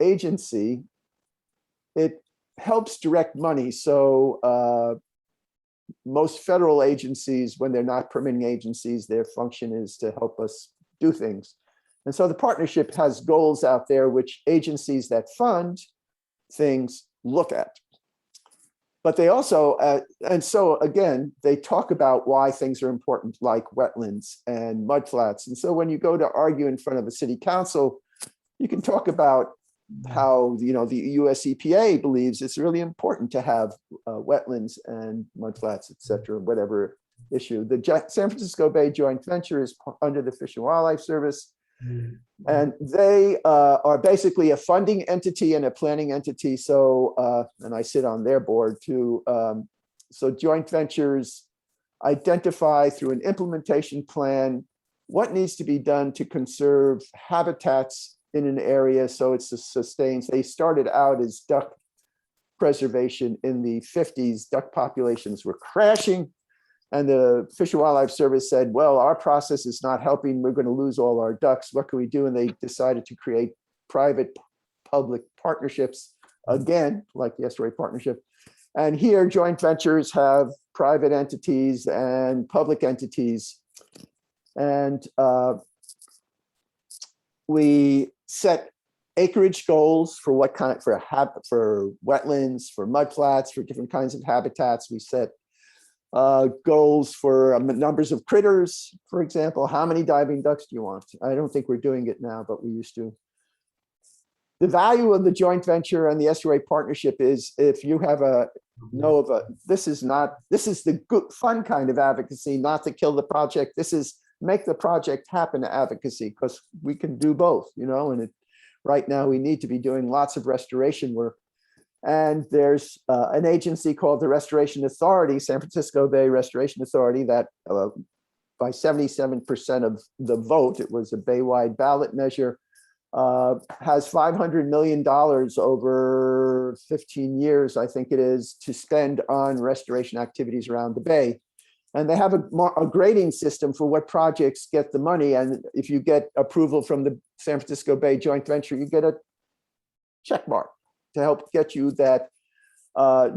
S6: agency, it helps direct money. So most federal agencies, when they're not permitting agencies, their function is to help us do things. And so the partnership has goals out there which agencies that fund things look at. But they also, and so again, they talk about why things are important, like wetlands and mudflats. And so when you go to argue in front of a city council, you can talk about how, you know, the US EPA believes it's really important to have wetlands and mudflats, et cetera, whatever issue. The San Francisco Bay Joint Venture is under the Fish and Wildlife Service. And they are basically a funding entity and a planning entity. So, and I sit on their board too. So joint ventures identify through an implementation plan what needs to be done to conserve habitats in an area so it sustains. They started out as duck preservation in the 50s. Duck populations were crashing. And the Fish and Wildlife Service said, well, our process is not helping. We're going to lose all our ducks. What can we do? And they decided to create private-public partnerships, again, like the Estuary Partnership. And here, joint ventures have private entities and public entities. And we set acreage goals for what kind, for wetlands, for mudflats, for different kinds of habitats. We set goals for numbers of critters, for example. How many diving ducks do you want? I don't think we're doing it now, but we used to. The value of the joint venture and the Estuary Partnership is if you have this is the good fun kind of advocacy, not to kill the project. This is make the project happen advocacy, because we can do both, you know, and right now we need to be doing lots of restoration work. And there's an agency called the Restoration Authority, San Francisco Bay Restoration Authority, that by 77% of the vote, it was a Bay-wide ballot measure, has $500 million over 15 years, I think it is, to spend on restoration activities around the Bay. And they have a grading system for what projects get the money. And if you get approval from the San Francisco Bay Joint Venture, you get a check mark to help get you that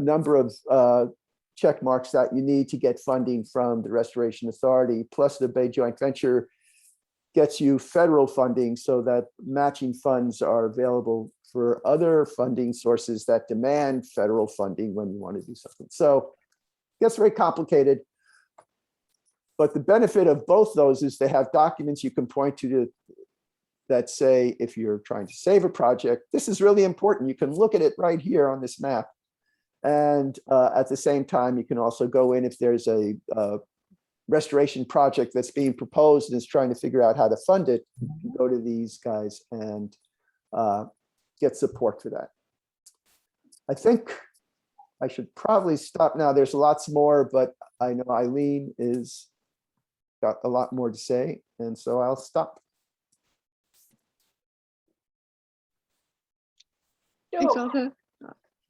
S6: number of check marks that you need to get funding from the Restoration Authority. Plus the Bay Joint Venture gets you federal funding so that matching funds are available for other funding sources that demand federal funding when you want to do something. So it gets very complicated. But the benefit of both those is they have documents you can point to that say, if you're trying to save a project, this is really important. You can look at it right here on this map. And at the same time, you can also go in if there's a restoration project that's being proposed and is trying to figure out how to fund it, you can go to these guys and get support for that. I think I should probably stop now. There's lots more, but I know Eileen is got a lot more to say, and so I'll stop.
S2: Thanks, Alto.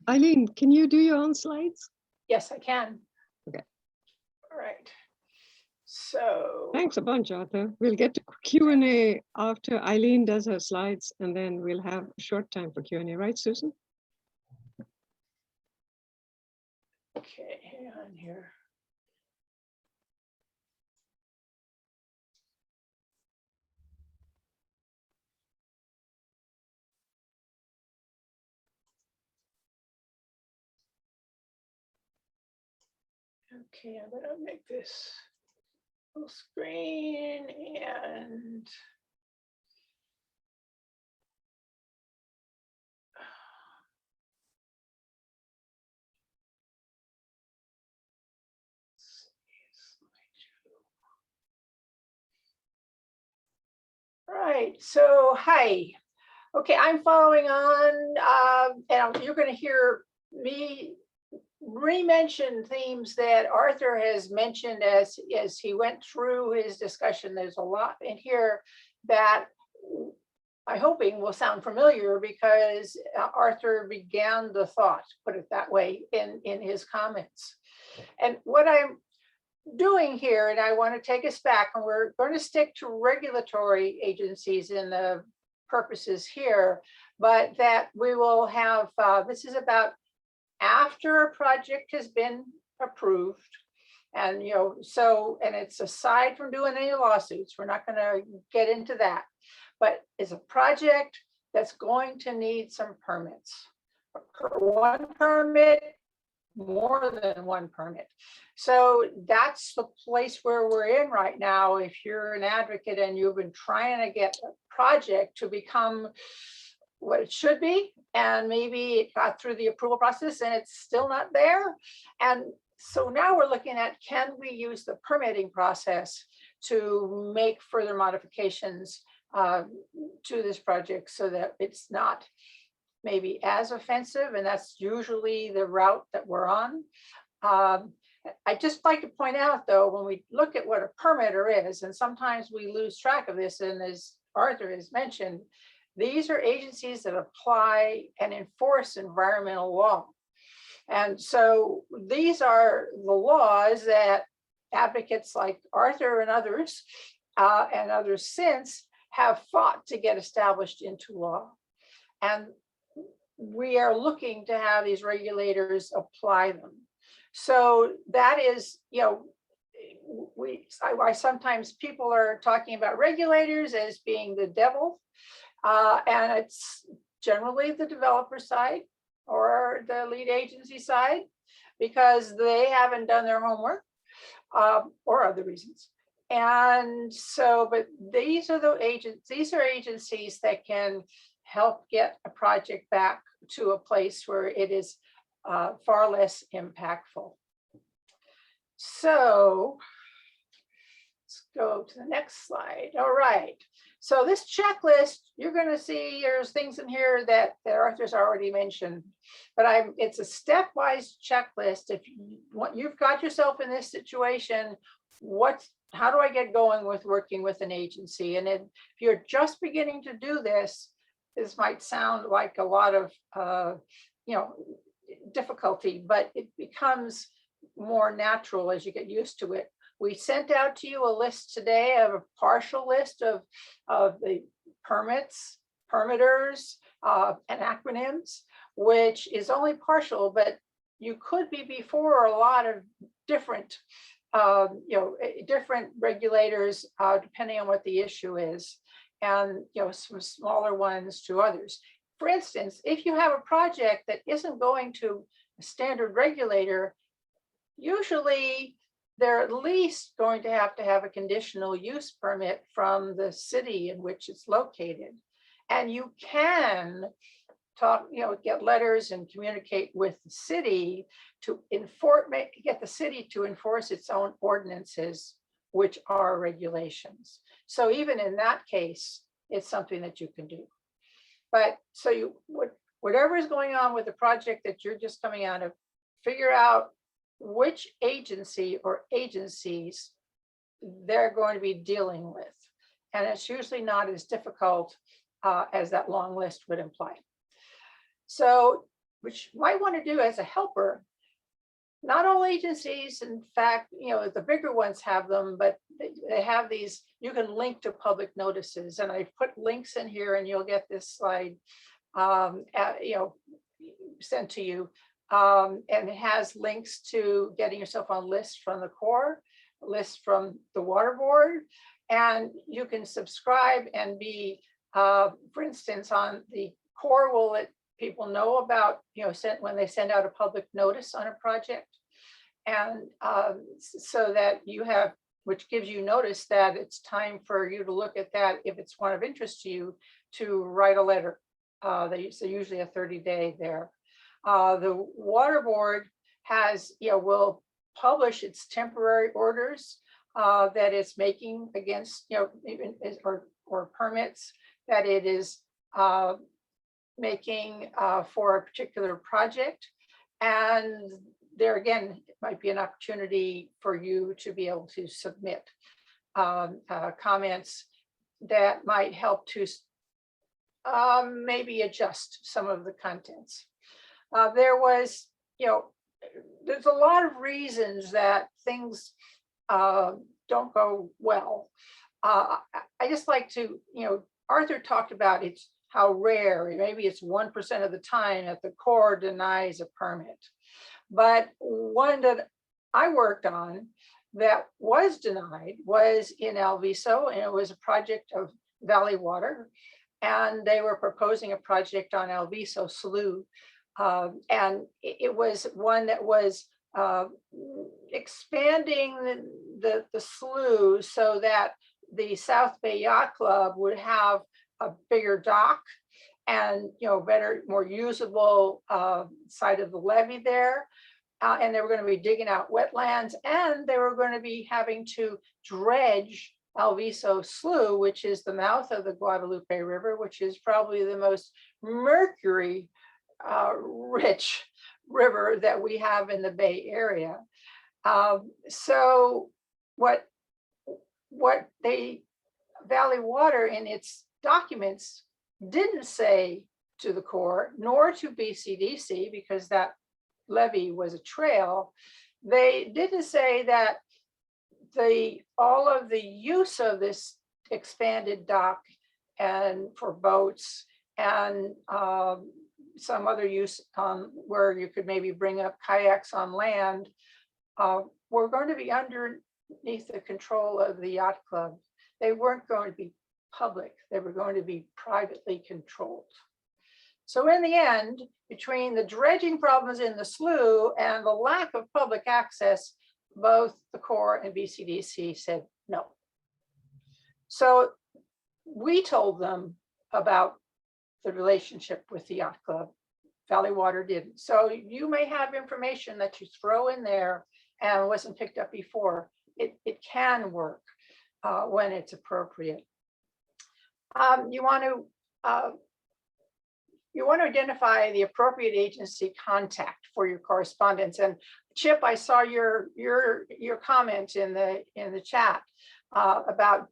S2: Eileen, can you do your own slides?
S7: Yes, I can.
S2: Okay.
S7: right. So.
S2: Thanks a bunch, Arthur. We'll get to Q&A after Eileen does her slides, and then we'll have a short time for Q&A, right, Susan?
S7: Okay, hang on here. Okay, I'm gonna make this full screen and right, so hi. Okay, I'm following on, and you're going to hear me re-mention themes that Arthur has mentioned as he went through his discussion. There's a lot in here that I'm hoping will sound familiar because Arthur began the thought, put it that way, in his comments. And what I'm doing here, and I want to take us back, and we're going to stick to regulatory agencies in the purposes here, but that we will have, this is about after a project has been approved. And, you know, so, and it's aside from doing any lawsuits, we're not going to get into that, but it's a project that's going to need some permits. One permit, more than one permit. So that's the place where we're in right now. If you're an advocate and you've been trying to get a project to become what it should be, and maybe it got through the approval process and it's still not there. And so now we're looking at, can we use the permitting process to make further modifications to this project so that it's not maybe as offensive, and that's usually the route that we're on. I'd just like to point out though, when we look at what a permitter is, and sometimes we lose track of this, and as Arthur has mentioned, these are agencies that apply and enforce environmental law. And so these are the laws that advocates like Arthur and others since have fought to get established into law. And we are looking to have these regulators apply them. So that is, you know, I sometimes people are talking about regulators as being the devil, and it's generally the developer side or the lead agency side, because they haven't done their homework or other reasons. And so, but these are the agencies that can help get a project back to a place where it is far less impactful. So let's go to the next slide. All right. So this checklist, you're going to see there's things in here that Arthur's already mentioned, but it's a stepwise checklist. If you've got yourself in this situation, how do I get going with working with an agency? And if you're just beginning to do this might sound like a lot of difficulty, but it becomes more natural as you get used to it. We sent out to you a list today of a partial list of the permits, permitters, and acronyms, which is only partial, but you could be before a lot of different different regulators depending on what the issue is, and some smaller ones to others. For instance, if you have a project that isn't going to a standard regulator, usually they're at least going to have a conditional use permit from the city in which it's located. And you can get letters and communicate with the city to get the city to enforce its own ordinances, which are regulations. So even in that case, it's something that you can do. But so whatever is going on with the project that you're just coming out of, figure out which agency or agencies they're going to be dealing with. And it's usually not as difficult as that long list would imply. So, which you might want to do as a helper, not all agencies, in fact, the bigger ones have them, but they have these, you can link to public notices, and I put links in here, and you'll get this slide sent to you. And it has links to getting yourself on lists from the Corps, lists from the Water Board, and you can subscribe and be, for instance, on the Corps will let people know about, when they send out a public notice on a project. And so that you have, which gives you notice that it's time for you to look at that if it's one of interest to you, to write a letter. They usually a 30-day there. The Water Board has, will publish its temporary orders that it's making against, or permits that it is making for a particular project. And there again, it might be an opportunity for you to be able to submit comments that might help to maybe adjust some of the contents. There was, there's a lot of reasons that things don't go well. I just like to, Arthur talked about it's how rare, maybe it's 1% of the time that the Corps denies a permit. But one that I worked on that was denied was in Alviso, and it was a project of Valley Water. And they were proposing a project on Alviso Slough. And it was one that was expanding the slough so that the South Bay Yacht Club would have a bigger dock and better, more usable side of the levee there. And they were going to be digging out wetlands, and they were going to be having to dredge Alviso Slough, which is the mouth of the Guadalupe River, which is probably the most mercury rich river that we have in the Bay Area. So what Valley Water in its documents didn't say to the Corps, nor to BCDC, because that levee was a trail, they didn't say that all of the use of this expanded dock and for boats and some other use where you could maybe bring up kayaks on land were going to be underneath the control of the yacht club. They weren't going to be public. They were going to be privately controlled. So in the end, between the dredging problems in the slough and the lack of public access, both the Corps and BCDC said no. So we told them about the relationship with the yacht club. Valley Water didn't. So you may have information that you throw in there and wasn't picked up before. It can work when it's appropriate. You want to identify the appropriate agency contact for your correspondence. And Chip, I saw your comment in the chat about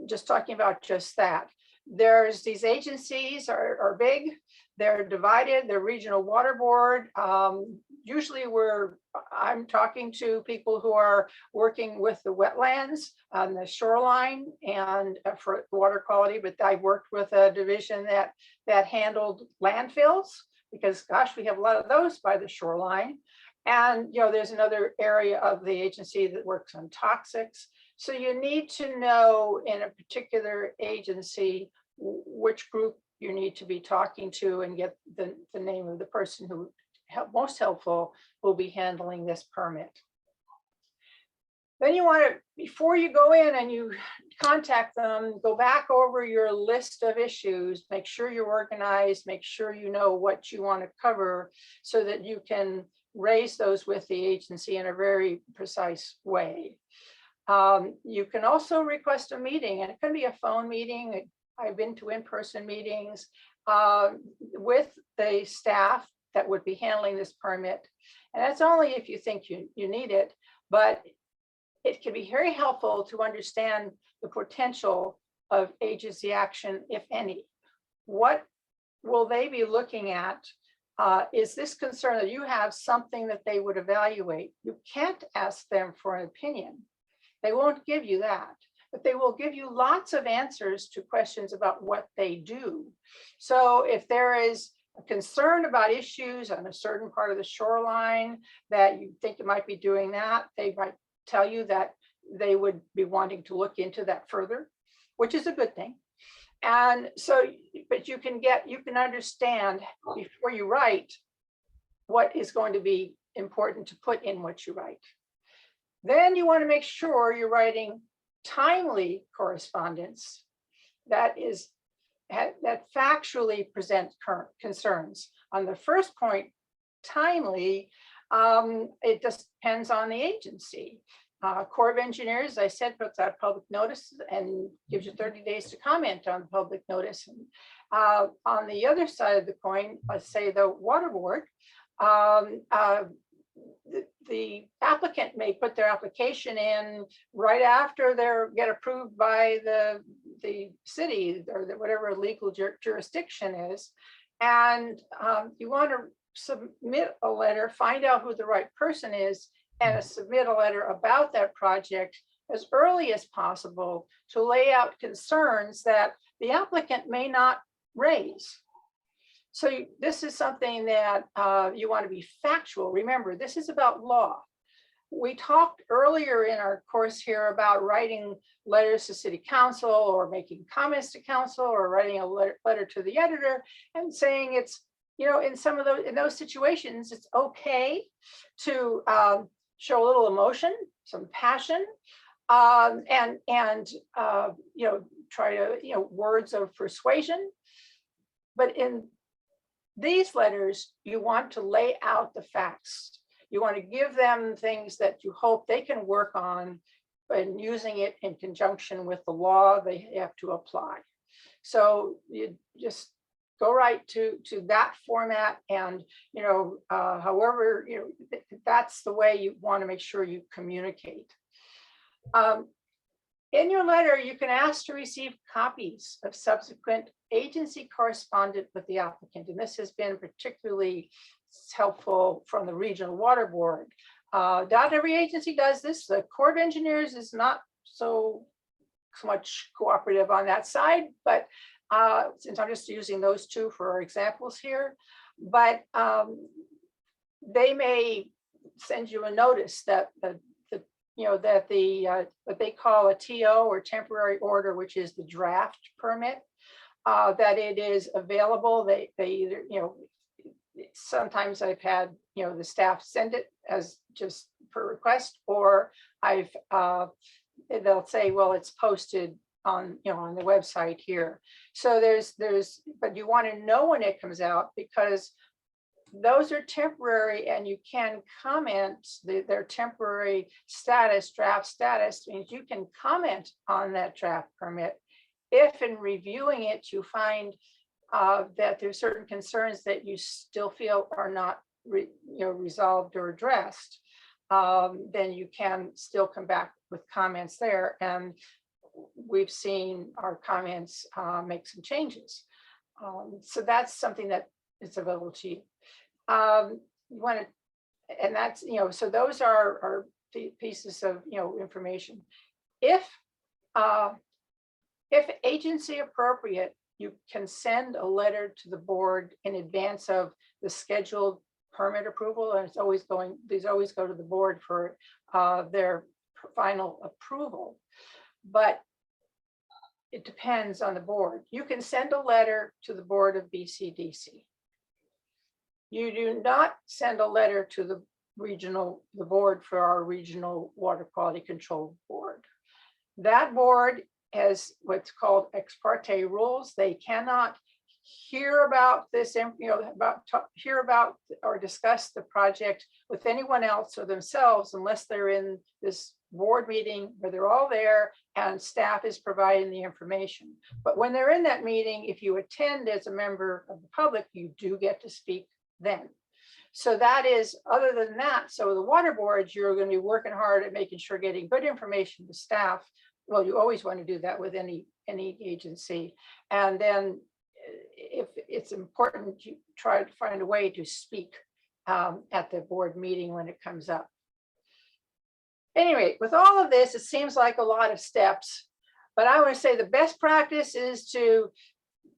S7: just talking about just that. There's these agencies are big, they're divided, they're regional water board. Usually I'm talking to people who are working with the wetlands on the shoreline and for water quality, but I worked with a division that handled landfills because gosh, we have a lot of those by the shoreline. And there's another area of the agency that works on toxics. So you need to know in a particular agency which group you need to be talking to and get the name of the person who most helpful will be handling this permit. Then you want to, before you go in and you contact them, go back over your list of issues, make sure you're organized, make sure you know what you want to cover so that you can raise those with the agency in a very precise way. You can also request a meeting, and it can be a phone meeting. I've been to in-person meetings with the staff that would be handling this permit. And that's only if you think you need it, but it can be very helpful to understand the potential of agency action, if any. What will they be looking at is this concern that you have something that they would evaluate? You can't ask them for an opinion. They won't give you that, but they will give you lots of answers to questions about what they do. So if there is a concern about issues on a certain part of the shoreline that you think it might be doing that, they might tell you that they would be wanting to look into that further, which is a good thing. And so, but you can understand before you write what is going to be important to put in what you write. Then you want to make sure you're writing timely correspondence that factually presents current concerns. On the first point, timely, it just depends on the agency. Corps of Engineers, as I said, puts out public notice and gives you 30 days to comment on the public notice. And, on the other side of the coin, let's say the water board, the applicant may put their application in right after they get approved by the city or whatever legal jurisdiction is. And you want to submit a letter, find out who the right person is, and submit a letter about that project as early as possible to lay out concerns that the applicant may not raise. So this is something that you want to be factual. Remember, this is about law. We talked earlier in our course here about writing letters to city council or making comments to council or writing a letter to the editor and saying it's, you know, in those situations, it's okay to show a little emotion, some passion, and you know, try to, you know, words of persuasion. But in these letters, you want to lay out the facts. You want to give them things that you hope they can work on and using it in conjunction with the law they have to apply. So you just go right to that format, and you know, however, you know, that's the way you want to make sure you communicate. In your letter, you can ask to receive copies of subsequent agency correspondence with the applicant, and this has been particularly helpful from the Regional Water Board. Not every agency does this. The Corps of Engineers is not so much cooperative on that side, but since I'm just using those two for our examples here, but they may send you a notice that you know, that what they call a TO or temporary order, which is the draft permit, that it is available. They either, you know, sometimes I've had, you know, the staff send it as just per request, or they'll say, well, it's posted on, you know, on the website here. So but you want to know when it comes out, because those are temporary, and you can comment their temporary status. Draft status means you can comment on that draft permit if in reviewing it you find that there's certain concerns that you still feel are not resolved or addressed. Then you can still come back with comments there, and we've seen our comments make some changes. So that's something that is available to you. You want to, and that's, you know, so those are the pieces of, you know, information. If agency appropriate, you can send a letter to the board in advance of the scheduled permit approval, and it's always going, these always go to the board for their final approval. But it depends on the board. You can send a letter to the board of BCDC. You do not send a letter to the board for our regional water quality control board. That board has what's called ex parte rules. They cannot hear about this, you know, hear about or discuss the project with anyone else or themselves unless they're in this board meeting where they're all there and staff is providing the information. But when they're in that meeting, if you attend as a member of the public, you do get to speak then. So that is, other than that, so the water boards, you're going to be working hard at making sure getting good information to staff. Well, you always want to do that with any agency. And then if it's important, you try to find a way to speak at the board meeting when it comes up. Anyway, with all of this, it seems like a lot of steps, but I want to say the best practice is to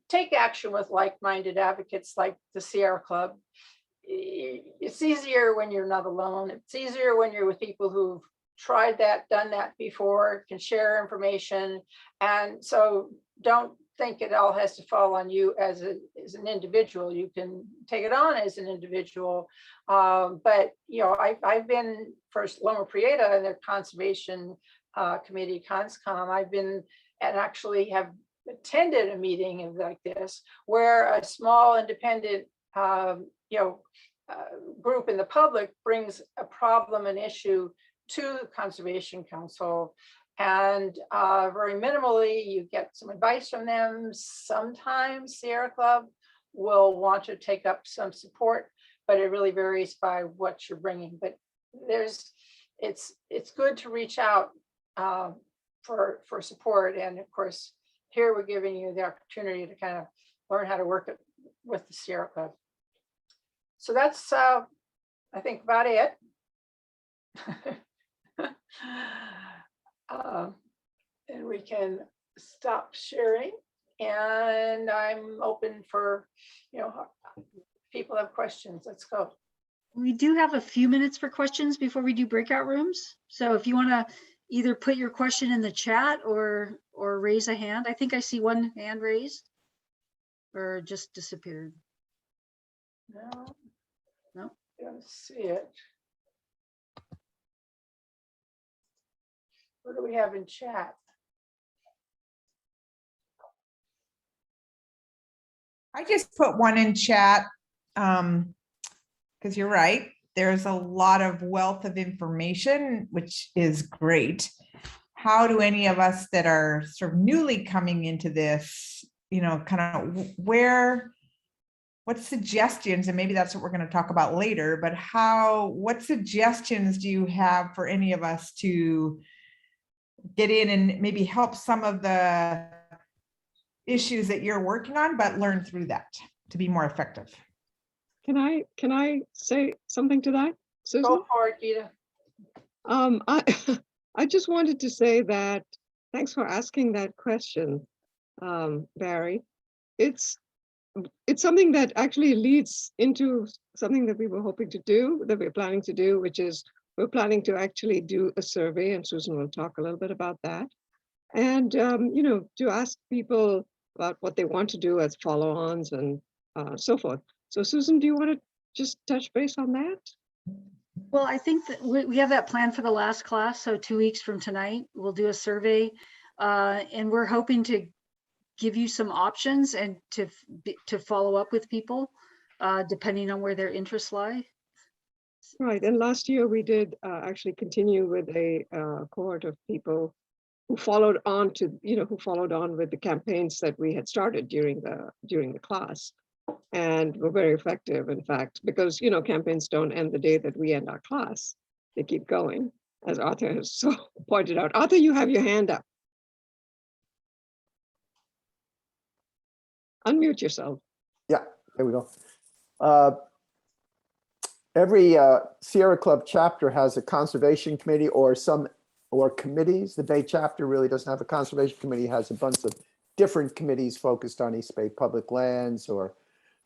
S7: take action with like-minded advocates like the Sierra Club. It's easier when you're not alone. It's easier when you're with people who've tried that, done that before, can share information. And so don't think it all has to fall on you as an individual. You can take it on as an individual. But you know, I've been first Loma Prieta and their conservation committee, CONSCOM. I've been and actually have attended a meeting like this where a small independent group in the public brings a problem, an issue to the Conservation Council, and very minimally you get some advice from them. Sometimes Sierra Club will want to take up some support, but it really varies by what you're bringing. But it's good to reach out for support, and of course here we're giving you the opportunity to kind of learn how to work it with the Sierra Club. So that's I think about it. And we can stop sharing, and I'm open for, people have questions. Let's go.
S1: We do have a few minutes for questions before we do breakout rooms. So if you want to either put your question in the chat or raise a hand. I think I see one hand raised or just disappeared.
S7: No, don't see it. What do we have in chat?
S8: I just put one in chat because you're right. There's a lot of wealth of information, which is great. How do any of us that are sort of newly coming into this, kind of what suggestions, and maybe that's what we're going to talk about later, but what suggestions do you have for any of us to get in and maybe help some of the issues that you're working on, but learn through that to be more effective?
S2: Can I say something to that, Susan?
S7: Go for it, Gita.
S2: I just wanted to say that thanks for asking that question, Barry. It's something that actually leads into something that we were hoping to do, that we're planning to do, which is we're planning to actually do a survey, and Susan will talk a little bit about that. And, to ask people about what they want to do as follow-ons and so forth. So Susan, do you want to just touch base on that?
S1: Well, I think that we have that plan for the last class. So 2 weeks from tonight, we'll do a survey, and we're hoping to give you some options and to follow up with people depending on where their interests lie.
S2: Right, and last year we did actually continue with a cohort of people who followed on with the campaigns that we had started during the class, and were very effective, in fact, because campaigns don't end the day that we end our class. They keep going, as Arthur has so pointed out. Arthur, you have your hand up. Unmute yourself.
S6: Yeah, there we go. Every Sierra Club chapter has a conservation committee or committees. The Bay chapter really doesn't have a conservation committee, it has a bunch of different committees focused on East Bay public lands or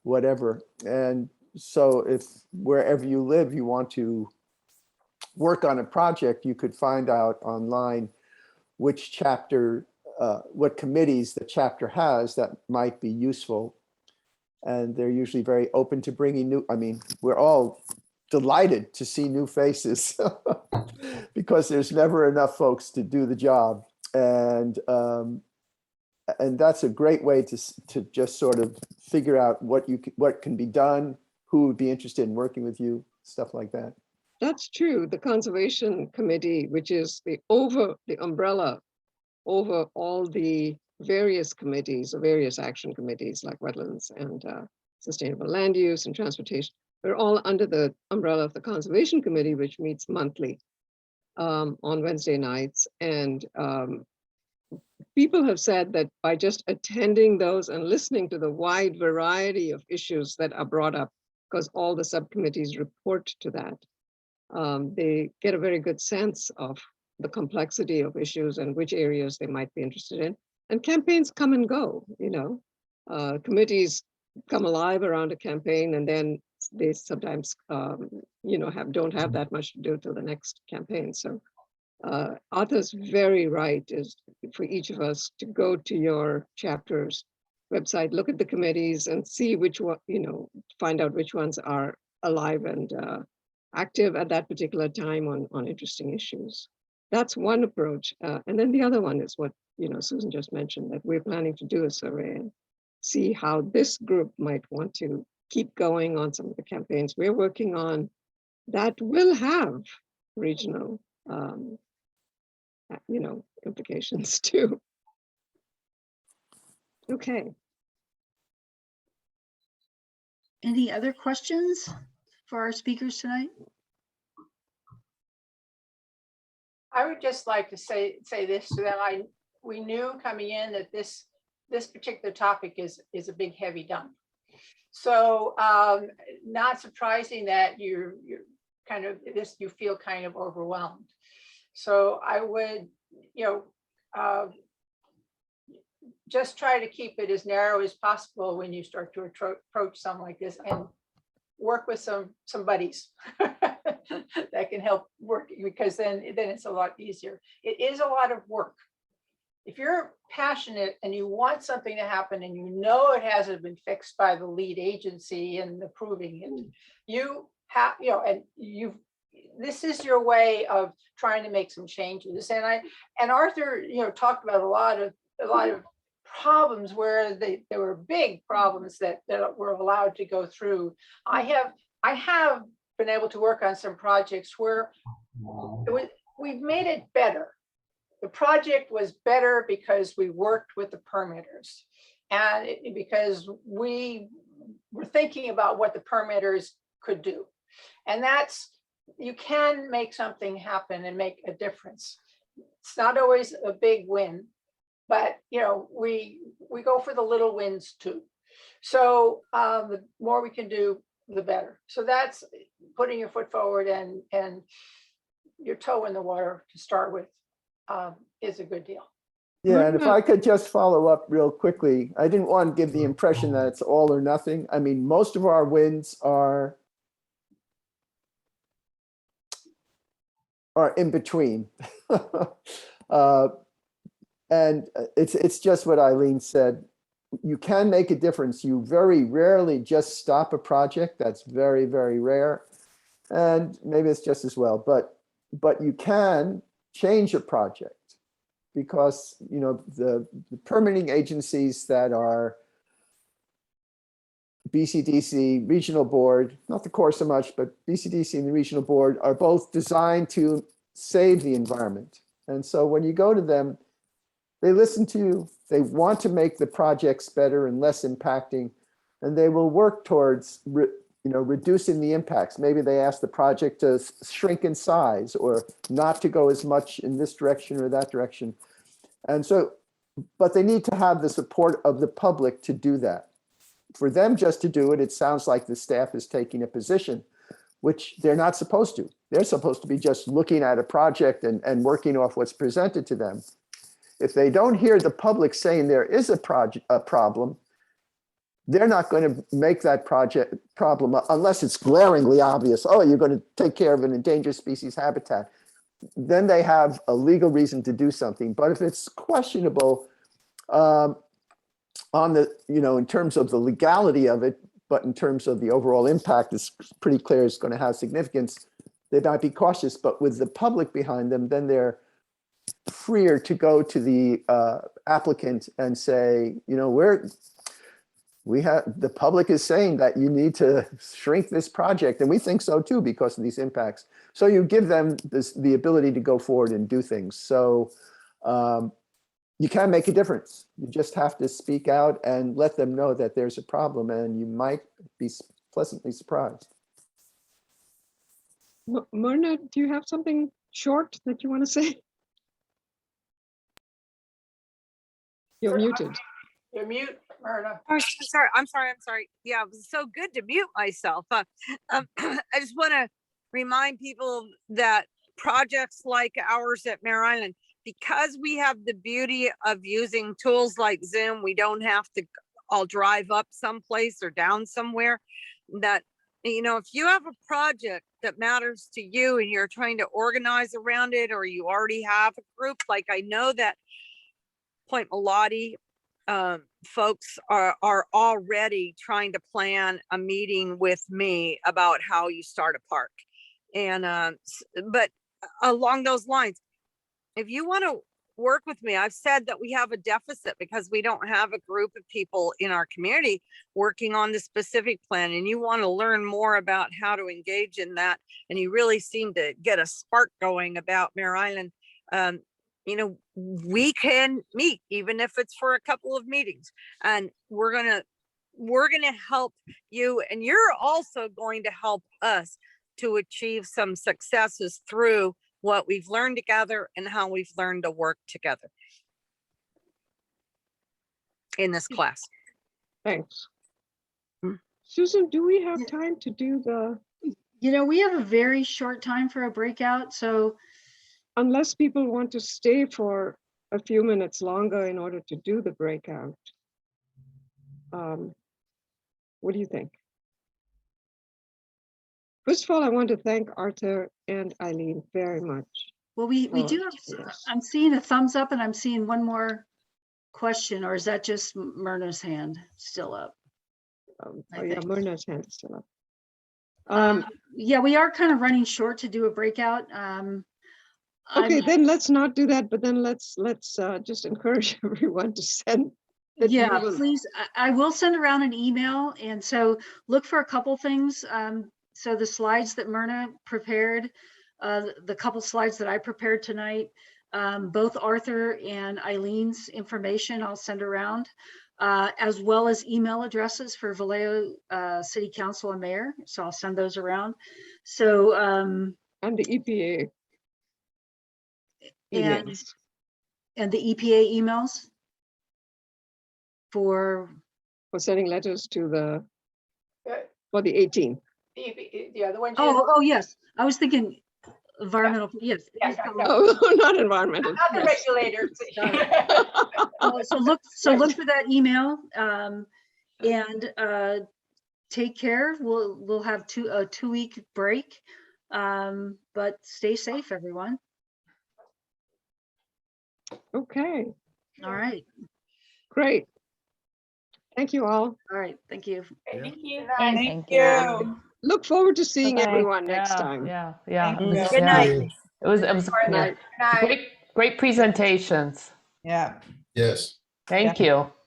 S6: whatever. And so if wherever you live, you want to work on a project, you could find out online which chapter, what committees the chapter has that might be useful. And they're usually very open to bringing we're all delighted to see new faces because there's never enough folks to do the job. And that's a great way to just sort of figure out what can be done, who would be interested in working with you, stuff like that.
S2: That's true. The Conservation Committee, which is the umbrella over all the various committees or various action committees like wetlands and sustainable land use and transportation. We're all under the umbrella of the Conservation Committee, which meets monthly on Wednesday nights. And people have said that by just attending those and listening to the wide variety of issues that are brought up, because all the subcommittees report to that, they get a very good sense of the complexity of issues and which areas they might be interested in. And campaigns come and go, you know. Committees come alive around a campaign, and then they sometimes, you know, don't have that much to do till the next campaign. So Arthur's very right, is for each of us to go to your chapter's website, look at the committees and see which one, you know, find out which ones are alive and active at that particular time on interesting issues. That's one approach. And then the other one is what, you know, Susan just mentioned, that we're planning to do a survey and see how this group might want to keep going on some of the campaigns we're working on that will have regional, you know, implications too. Okay.
S1: Any other questions for our speakers tonight?
S7: I would just like to say this to them. We knew coming in that this particular topic is a big heavy dump. So not surprising that you're kind of you feel kind of overwhelmed. So I would, you know, just try to keep it as narrow as possible when you start to approach something like this, and work with some buddies that can help work, because then it's a lot easier. It is a lot of work. If you're passionate and you want something to happen and you know it hasn't been fixed by the lead agency and approving it, you have, you know, and this is your way of trying to make some changes. And Arthur, you know, talked about a lot of problems where there were big problems that were allowed to go through. I have been able to work on some projects where we've made it better. The project was better because we worked with the permitters, and because we were thinking about what the permitters could do. And you can make something happen and make a difference. It's not always a big win, but you know, we go for the little wins too. So the more we can do, the better. So that's putting your foot forward and your toe in the water to start with is a good deal.
S6: Yeah, and if I could just follow up real quickly, I didn't want to give the impression that it's all or nothing. I mean, most of our wins are in between. And it's just what Eileen said. You can make a difference. You very rarely just stop a project. That's very, very rare. And maybe it's just as well, but you can change a project, because, you know, the permitting agencies that are BCDC, regional board, not the Corps so much, but BCDC and the regional board are both designed to save the environment. And so when you go to them, they listen to you, they want to make the projects better and less impacting, and they will work towards reducing the impacts. Maybe they ask the project to shrink in size or not to go as much in this direction or that direction. And so, but they need to have the support of the public to do that. For them just to do it, it sounds like the staff is taking a position, which they're not supposed to. They're supposed to be just looking at a project and working off what's presented to them. If they don't hear the public saying there is a problem, they're not going to make that problem unless it's glaringly obvious. Oh, you're going to take care of an endangered species habitat. Then they have a legal reason to do something. But if it's questionable on the, in terms of the legality of it, but in terms of the overall impact, it's pretty clear it's going to have significance, they might be cautious. But with the public behind them, then they're freer to go to the applicant and say, the public is saying that you need to shrink this project, and we think so too because of these impacts. So you give them the ability to go forward and do things. So you can make a difference. You just have to speak out and let them know that there's a problem, and you might be pleasantly surprised.
S2: Myrna, do you have something short that you want to say? You're muted.
S7: You're mute, Myrna.
S3: Oh, I'm sorry. Yeah, it was so good to mute myself. I just want to remind people that projects like ours at Mare Island, because we have the beauty of using tools like Zoom, we don't have to all drive up someplace or down somewhere. That, you know, if you have a project that matters to you and you're trying to organize around it, or you already have a group, like I know that Point Melody folks are already trying to plan a meeting with me about how you start a park. And but along those lines, if you want to work with me, I've said that we have a deficit because we don't have a group of people in our community working on the specific plan, and you want to learn more about how to engage in that, and you really seem to get a spark going about Mare Island. You know, we can meet, even if it's for a couple of meetings, and we're gonna help you, and you're also going to help us to achieve some successes through what we've learned together and how we've learned to work together in this class.
S2: Thanks.
S3: Hmm.
S2: Susan, do we have time to do the,
S1: You know, we have a very short time for a breakout, so
S2: unless people want to stay for a few minutes longer in order to do the breakout? What do you think? First of all, I want to thank Arthur and Eileen very much.
S1: well, we do
S2: for
S1: have,
S2: this.
S1: I'm seeing a thumbs up and I'm seeing one more question, or is that just Myrna's hand still up? I
S2: Oh yeah,
S1: think.
S2: Myrna's hand is still up.
S1: Yeah, we are kind of running short to do a breakout.
S2: Okay, then let's not do that, but then let's just encourage everyone to send. that you
S1: Yeah,
S2: will-
S1: please, I will send around an email, and so look for a couple things. So the slides that Myrna prepared, the couple slides that I prepared tonight, both Arthur and Eileen's information I'll send around, as well as email addresses for Vallejo City Council and Mayor. So I'll send those around. So
S2: And the EPA
S1: and
S2: emails.
S1: and the EPA emails for
S2: Sending letters to the,
S7: Uh,
S2: for the 18th.
S7: Yeah, the ones. you-
S1: oh yes, I was thinking environmental, yes.
S7: Yeah,
S1: please
S7: yeah,
S1: go.
S7: yeah.
S2: Oh, not environmental.
S7: Not the
S2: yes.
S7: regulators.
S1: So look for that email, and take care. We'll have a 2-week break, but stay safe, everyone.
S2: Okay,
S1: All right,
S2: great. Thank you all.
S1: all right, thank you.
S7: Thank you.
S8: Thank
S5: Thank you.
S8: you.
S2: Look forward to seeing
S5: Okay,
S2: everyone next
S9: Yeah,
S2: time.
S9: Yeah, yeah.
S8: Thank
S9: it was-
S8: you.
S3: Good
S9: yeah.
S3: night.
S9: It was yeah,
S2: Night.
S7: Night.
S9: great presentations.
S8: Yeah.
S10: Yes.
S9: Thank you.